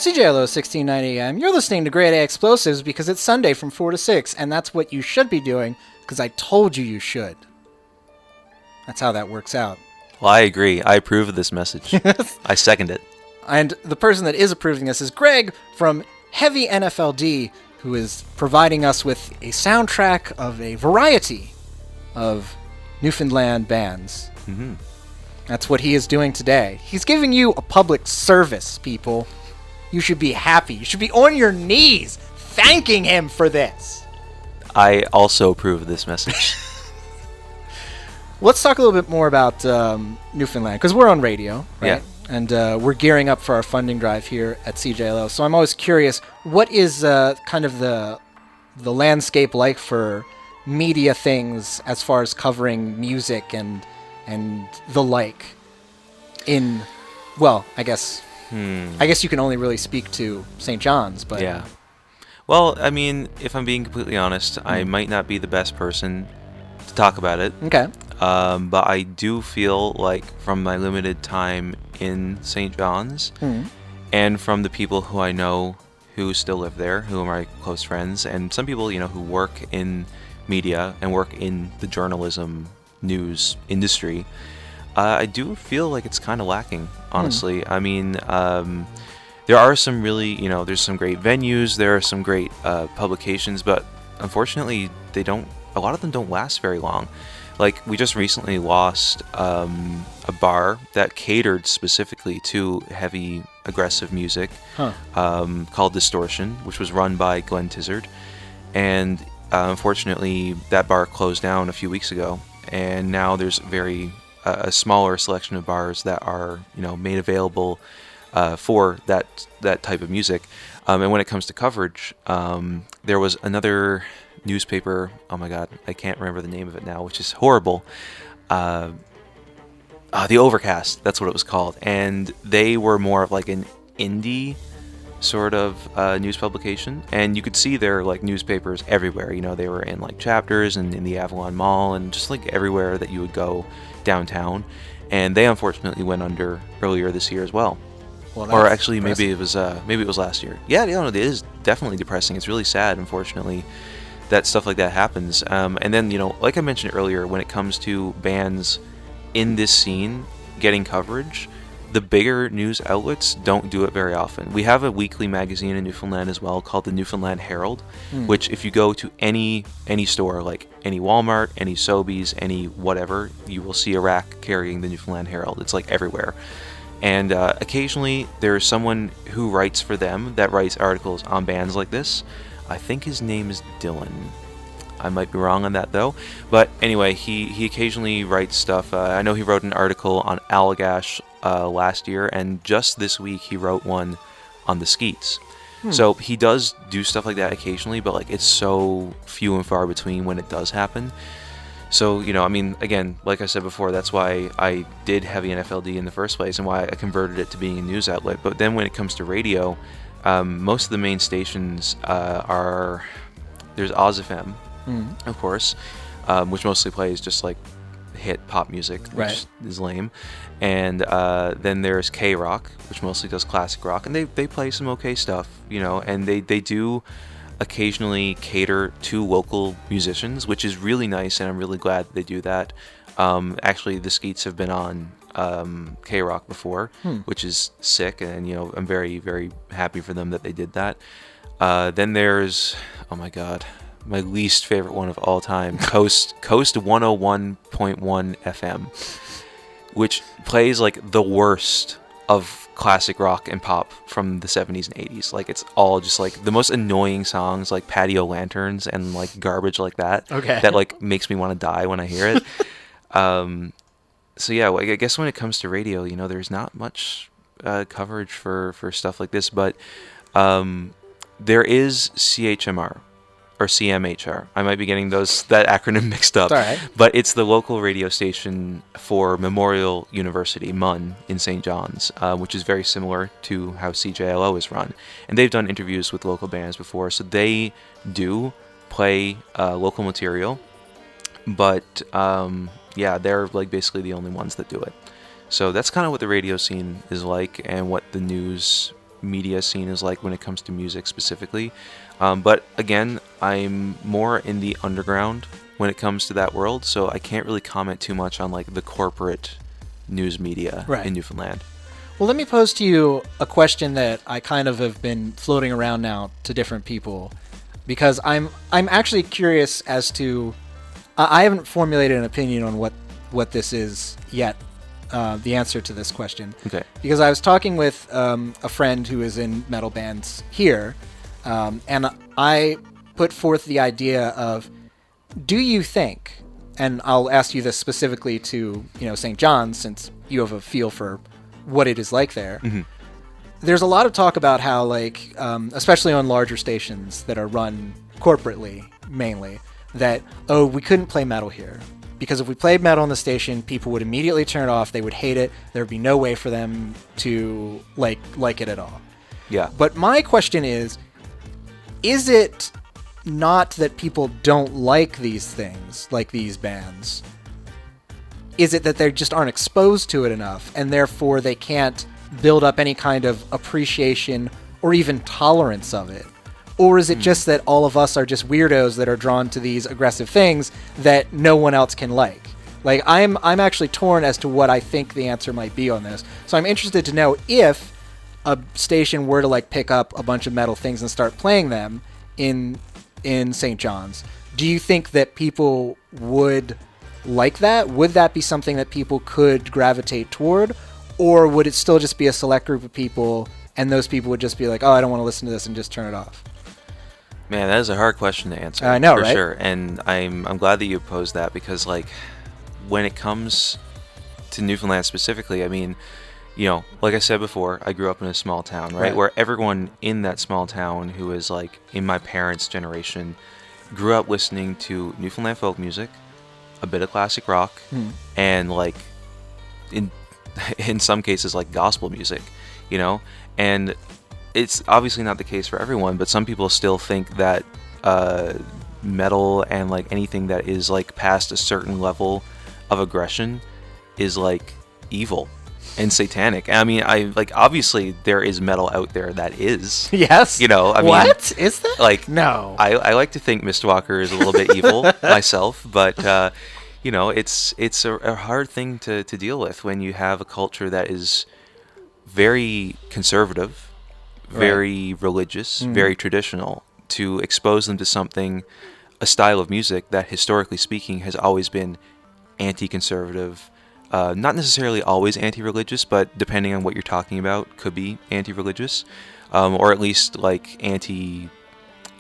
CJLO 1690 AM. You're listening to Grade A Explosives because it's Sunday from 4 to 6, and that's what you should be doing because I told you you should. That's how that works out. Well, I agree. I approve of this message. I second it. And the person that is approving this is Greg from Heavy NFLD, who is providing us with a soundtrack of a variety of Newfoundland bands. Mm-hmm. That's what he is doing today. He's giving you a public service, people. You should be happy. You should be on your knees thanking him for this. I also approve of this message. Let's talk a little bit more about Newfoundland, because we're on radio, right? Yeah. And we're gearing up for our funding drive here at CJLO. So I'm always curious, what is kind of the landscape like for media things as far as covering music and the like in, well, I guess you can only really speak to St. John's, but yeah. Well, I mean, if I'm being completely honest, I might not be the best person to talk about it. Okay. But I do feel like from my limited time in St. John's and from the people who I know who still live there, who are my close friends, and some people, who work in media and work in the journalism news industry, I do feel like it's kind of lacking, honestly. I mean, there are some really, there's some great venues, there are some great publications, but unfortunately, a lot of them don't last very long. Like, we just recently lost a bar that catered specifically to heavy, aggressive music called Distortion, which was run by Glenn Tizard. And unfortunately, that bar closed down a few weeks ago. And now there's a smaller selection of bars that are, made available for that type of music. And when it comes to coverage, there was another newspaper, oh my god, I can't remember the name of it now, which is horrible. The Overcast, that's what it was called. And they were more of like an indie sort of news publication, and you could see their like newspapers everywhere. They were in like Chapters and in the Avalon Mall and just like everywhere that you would go downtown. And they unfortunately went under earlier this year as well. Or actually, maybe it was last year. Yeah, it is definitely depressing. It's really sad, unfortunately, that stuff like that happens. And then, like I mentioned earlier, when it comes to bands in this scene getting coverage, the bigger news outlets don't do it very often. We have a weekly magazine in Newfoundland as well called the Newfoundland Herald, which if you go to any store, like any Walmart, any Sobeys, any whatever, you will see a rack carrying the Newfoundland Herald. It's like everywhere. And occasionally there's someone who writes for them that writes articles on bands like this. I think his name is Dylan. I might be wrong on that though. But anyway, he occasionally writes stuff. I know he wrote an article on Allagash last year, and just this week he wrote one on the Skeats. So he does do stuff like that occasionally, but like it's so few and far between when it does happen. So, I mean, again, like I said before, that's why I did heavy NFLD in the first place and why I converted it to being a news outlet. But then when it comes to radio, most of the main stations there's Oz FM, of course, which mostly plays just like hit pop music, which is lame. And then there's K-Rock, which mostly does classic rock, and they play some okay stuff, and they do occasionally cater to local musicians, which is really nice, and I'm really glad they do that. Actually, the Skeats have been on K-Rock before, which is sick, and I'm very, very happy for them that they did that. Then there's, oh my god, my least favorite one of all time, Coast 101.1 FM, which plays like the worst of classic rock and pop from the 70s and 80s. Like, it's all just like the most annoying songs, like Patio Lanterns and like garbage like that. That like makes me want to die when I hear it. So yeah, I guess when it comes to radio, there's not much coverage for stuff like this, but there is CHMR or CMHR. I might be getting that acronym mixed up. It's all right. But it's the local radio station for Memorial University, MUN, in St. John's, which is very similar to how CJLO is run. And they've done interviews with local bands before, so they do play local material. But yeah, they're like basically the only ones that do it. So that's kind of what the radio scene is like, and what the news media scene is like when it comes to music specifically. But again, I'm more in the underground when it comes to that world, so I can't really comment too much on like the corporate news media in Newfoundland. Well, let me pose to you a question that I kind of have been floating around now to different people. because I'm actually curious as to. I haven't formulated an opinion on what this is yet. The answer to this question. Okay. Because I was talking with a friend who is in metal bands here, and I put forth the idea of, do you think, and I'll ask you this specifically to St. John's, since you have a feel for what it is like there. Mm-hmm. There's a lot of talk about how, like, especially on larger stations that are run corporately mainly, that, oh, we couldn't play metal here. Because if we played metal on the station, people would immediately turn it off. They would hate it. There would be no way for them to like it at all. Yeah. But my question is it not that people don't like these things, like these bands? Is it that they just aren't exposed to it enough, and therefore they can't build up any kind of appreciation or even tolerance of it? Or is it just that all of us are just weirdos that are drawn to these aggressive things that no one else can like? Like, I'm actually torn as to what I think the answer might be on this. So I'm interested to know if a station were to, like, pick up a bunch of metal things and start playing them in St. John's. Do you think that people would like that? Would that be something that people could gravitate toward? Or would it still just be a select group of people, and those people would just be like, oh, I don't want to listen to this, and just turn it off? Man, that is a hard question to answer. I know, for right? sure. And I'm glad that you posed that, because, like, when it comes to Newfoundland specifically, I mean, like I said before, I grew up in a small town, right? Where everyone in that small town who is, like, in my parents' generation grew up listening to Newfoundland folk music, a bit of classic rock, and, like, in some cases, like, gospel music, and it's obviously not the case for everyone, but some people still think that metal and, like, anything that is, like, past a certain level of aggression is, like, evil and satanic. I mean, obviously there is metal out there that is. Yes. What? Is that? Like, no. I like to think Mistwalker is a little bit evil myself, but it's a hard thing to deal with when you have a culture that is very conservative, very religious, very traditional, to expose them to something, a style of music that historically speaking has always been anti-conservative, not necessarily always anti-religious, but depending on what you're talking about, could be anti-religious, or at least like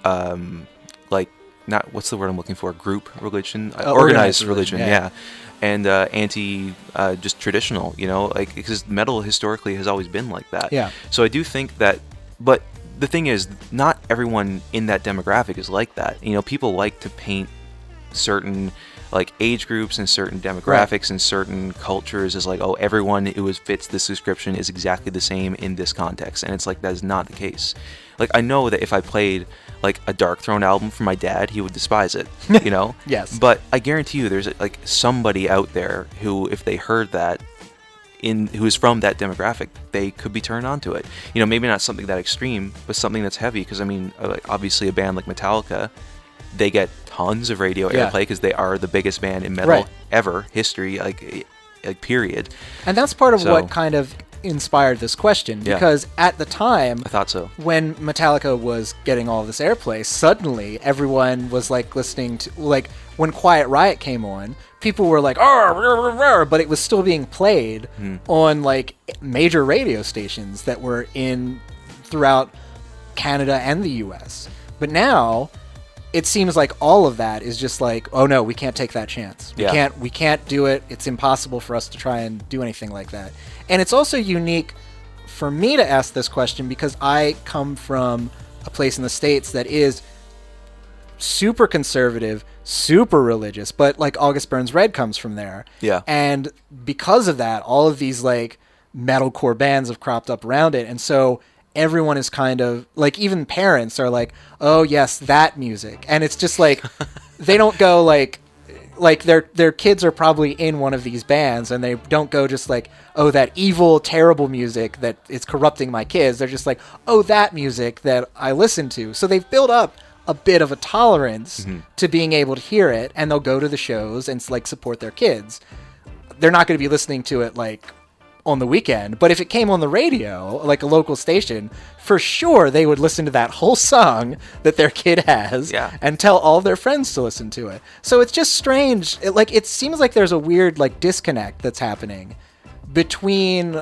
not, what's the word I'm looking for? Group religion, organized religion, yeah. And anti, just traditional, because metal historically has always been like that. Yeah. So I do think that. But the thing is, not everyone in that demographic is like that. People like to paint certain, like, age groups and certain demographics and certain cultures as, like, oh, everyone who fits this description is exactly the same in this context. And it's like, that is not the case. Like, I know that if I played, like, a Dark Throne album for my dad, he would despise it, Yes. But I guarantee you there's, like, somebody out there who, if they heard that, who is from that demographic, they could be turned on to it. Maybe not something that extreme, but something that's heavy. Because, I mean, obviously a band like Metallica, they get tons of radio airplay because they are the biggest band in metal ever, history, like period. And that's part of what kind of inspired this question, because at the time, I thought so, when Metallica was getting all of this airplay, suddenly everyone was, like, listening to, like, when Quiet Riot came on, people were like, "Arr!" But it was still being played on, like, major radio stations that were throughout Canada and the US. But now it seems like all of that is just like, oh no, we can't take that chance. We can't do it. It's impossible for us to try and do anything like that. And it's also unique for me to ask this question because I come from a place in the States that is super conservative, super religious, but like August Burns Red comes from there. Yeah. And because of that, all of these like metalcore bands have cropped up around it. And so everyone is kind of like, even parents are like, oh yes, that music. And it's just like, they don't go like their kids are probably in one of these bands and they don't go just like, oh, that evil, terrible music that is corrupting my kids. They're just like, oh, that music that I listen to. So they've built up a bit of a tolerance to being able to hear it, and they'll go to the shows and like support their kids. They're not going to be listening to it like on the weekend. But if it came on the radio, like a local station, for sure they would listen to that whole song that their kid has and tell all their friends to listen to it. So it's just strange. It seems like there's a weird like disconnect that's happening between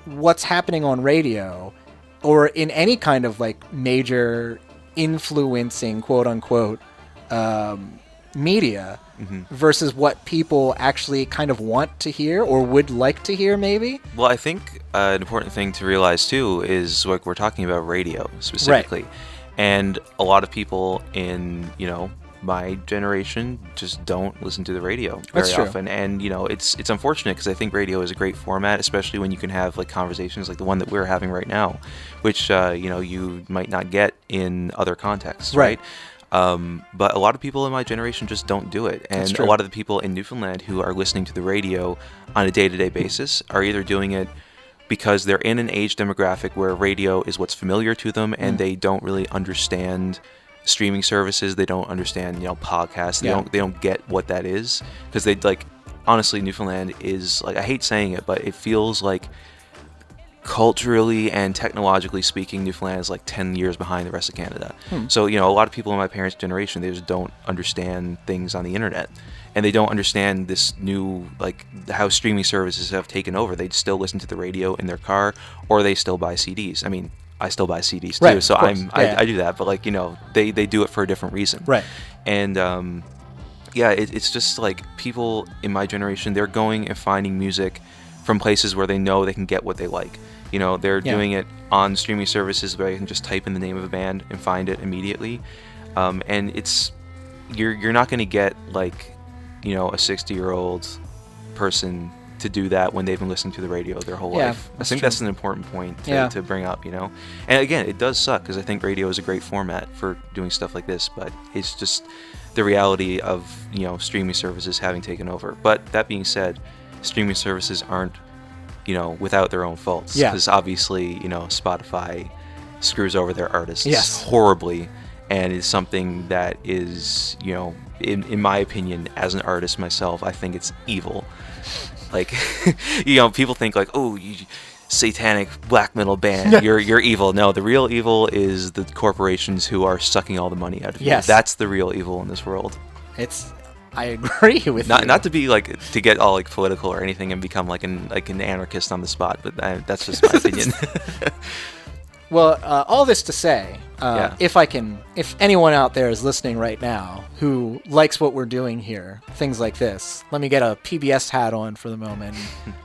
what's happening on radio or in any kind of like major influencing quote unquote media versus what people actually kind of want to hear or would like to hear maybe. Well, I think an important thing to realize too is like we're talking about radio specifically. Right. And a lot of people in, my generation just don't listen to the radio very often. And, it's unfortunate because I think radio is a great format, especially when you can have like conversations like the one that we're having right now, which, you might not get in other contexts, right? But a lot of people in my generation just don't do it. And a lot of the people in Newfoundland who are listening to the radio on a day-to-day basis are either doing it because they're in an age demographic where radio is what's familiar to them and they don't really understand streaming services. They don't understand, podcasts. They don't get what that is because they honestly, Newfoundland is like, I hate saying it, but it feels like culturally and technologically speaking, Newfoundland is like 10 years behind the rest of Canada. So, a lot of people in my parents' generation, they just don't understand things on the internet. And they don't understand this new, like, how streaming services have taken over. They still listen to the radio in their car, or they still buy CDs. I mean, I still buy CDs too, right, so I do that. But, like, they do it for a different reason. Right. And, it's just like people in my generation, they're going and finding music from places where they know they can get what they like. They're doing it on streaming services where you can just type in the name of a band and find it immediately. And it's you're not going to get like, a 60-year-old person to do that when they've been listening to the radio their whole life. I think that's an important point to bring up, And again, it does suck because I think radio is a great format for doing stuff like this, but it's just the reality of, streaming services having taken over. But that being said, streaming services aren't, without their own faults. Because obviously, Spotify screws over their artists horribly, and it's something that is, in my opinion, as an artist myself, I think it's evil. Like, people think like, oh, you satanic black metal band, you're evil. No, the real evil is the corporations who are sucking all the money out of you. That's the real evil in this world. I agree with you. Not to be like to get all like political or anything and become like an anarchist on the spot, but that's just my opinion. Well, all this to say, if anyone out there is listening right now who likes what we're doing here, things like this, let me get a PBS hat on for the moment.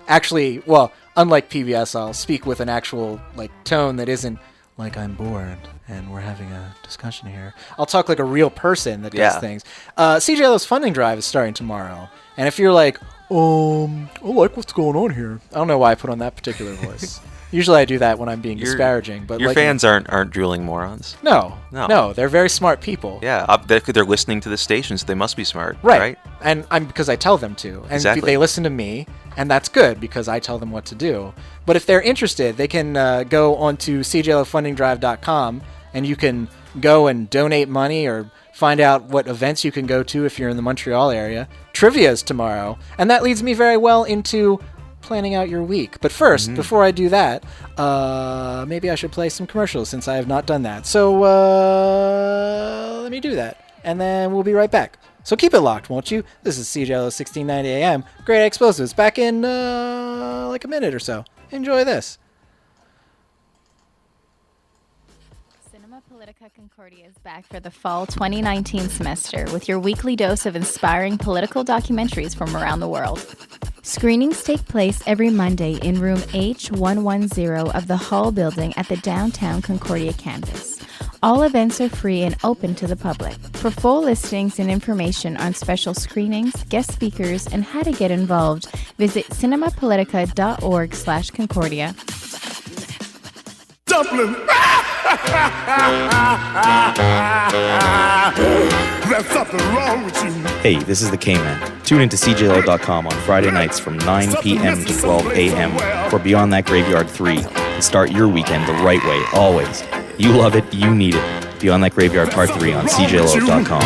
Actually, well, unlike PBS, I'll speak with an actual like tone that isn't like I'm bored and we're having a discussion here. I'll talk like a real person that does things. CJLO's funding drive is starting tomorrow, and if you're like, I like what's going on here, I don't know why I put on that particular voice. Usually I do that when I'm being disparaging, but your fans aren't drooling morons. No, they're very smart people. Yeah, they're listening to the station, so they must be smart, right? And because I tell them to, and exactly. They listen to me, and that's good because I tell them what to do. But if they're interested, they can go onto CJLOfundingdrive.com, and you can go and donate money or find out what events you can go to if you're in the Montreal area. Trivia is tomorrow, and that leads me very well into planning out your week. But first, before I do that, maybe I should play some commercials since I have not done that. So let me do that, and then we'll be right back. So keep it locked, won't you? This is CJLO 1690 AM. Great Explosives back in like a minute or so. Enjoy this. Cinema Politica Concordia is back for the fall 2019 semester with your weekly dose of inspiring political documentaries from around the world. Screenings take place every Monday in room H110 of the Hall building at the downtown Concordia campus. All events are free and open to the public. For full listings and information on special screenings, guest speakers, and how to get involved, visit cinemapolitica.org/Concordia. Dublin! There's something wrong with you. Hey, this is the K-Man. Tune into CJLO.com on Friday nights from 9 p.m. to 12 a.m. for Beyond That Graveyard 3 and start your weekend the right way, always. You love it, you need it. Beyond That Graveyard Part 3 on CJLO.com.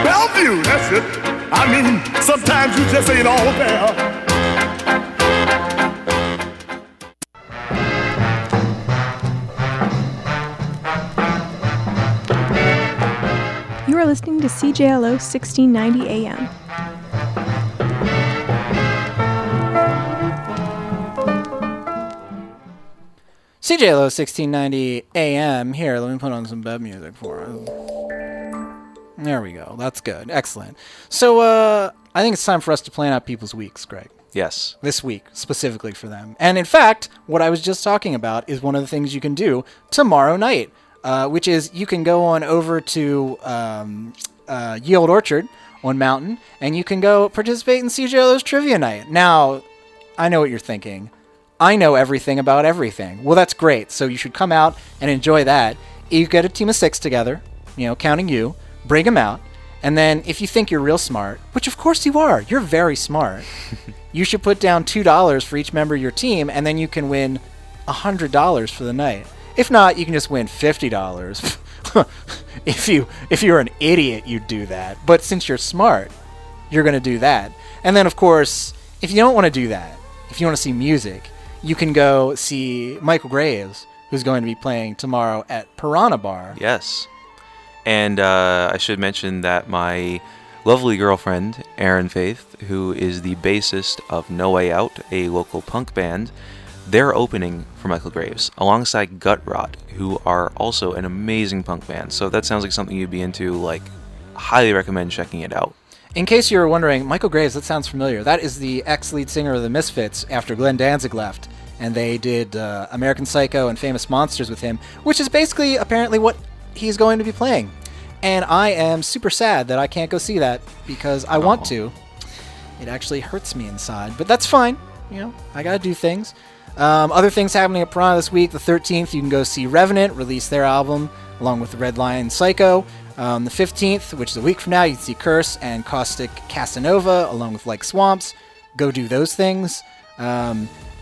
Bellevue, that's it. I mean, sometimes you just ain't all there. to CJLO 1690 AM. CJLO 1690 AM. Here, let me put on some bed music for us. There we go. That's good. Excellent. So, I think it's time for us to plan out people's weeks, Greg. Yes. This week, specifically for them. And in fact, what I was just talking about is one of the things you can do tomorrow night, which is you can go on over to Ye Old Orchard on Mountain, and you can go participate in CJLO's Trivia Night. Now, I know what you're thinking. I know everything about everything. Well, that's great. So you should come out and enjoy that. You get a team of 6 together, counting you, bring them out. And then if you think you're real smart, which of course you are, you're very smart, you should put down $2 for each member of your team, and then you can win $100 for the night. If not, you can just win $50. If you're an idiot, you'd do that. But since you're smart, you're going to do that. And then, of course, if you don't want to do that, if you want to see music, you can go see Michael Graves, who's going to be playing tomorrow at Piranha Bar. Yes. And I should mention that my lovely girlfriend, Erin Faith, who is the bassist of No Way Out, a local punk band, they're opening for Michael Graves alongside Gut Rot, who are also an amazing punk band. So that sounds like something you'd be into. Highly recommend checking it out. In case you were wondering, Michael Graves, that sounds familiar. That is the ex-lead singer of the Misfits after Glenn Danzig left. And they did American Psycho and Famous Monsters with him, which is basically apparently what he's going to be playing. And I am super sad that I can't go see that because I want to. It actually hurts me inside, but that's fine. I gotta do things. Other things happening at Piranha this week. The 13th, you can go see Revenant release their album along with the Red Lion Psycho. The 15th, which is a week from now, you can see Curse and Caustic Casanova along with Like Swamps. Go do those things.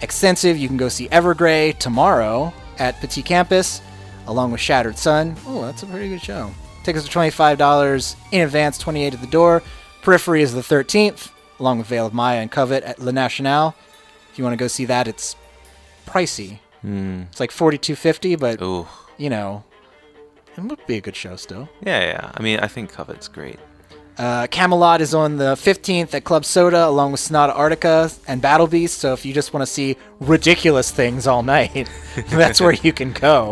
Extensive, you can go see Evergrey tomorrow at Petit Campus along with Shattered Sun. Oh, that's a pretty good show. Tickets are $25 in advance, $28 at the door. Periphery is the 13th, along with Veil of Maya and Covet at Le National. If you want to go see that, it's pricey. It's like $42.50, but, it would be a good show still. Yeah. I mean, I think Covet's great. Camelot is on the 15th at Club Soda, along with Sonata Arctica and Battle Beast. So if you just want to see ridiculous things all night, that's where you can go.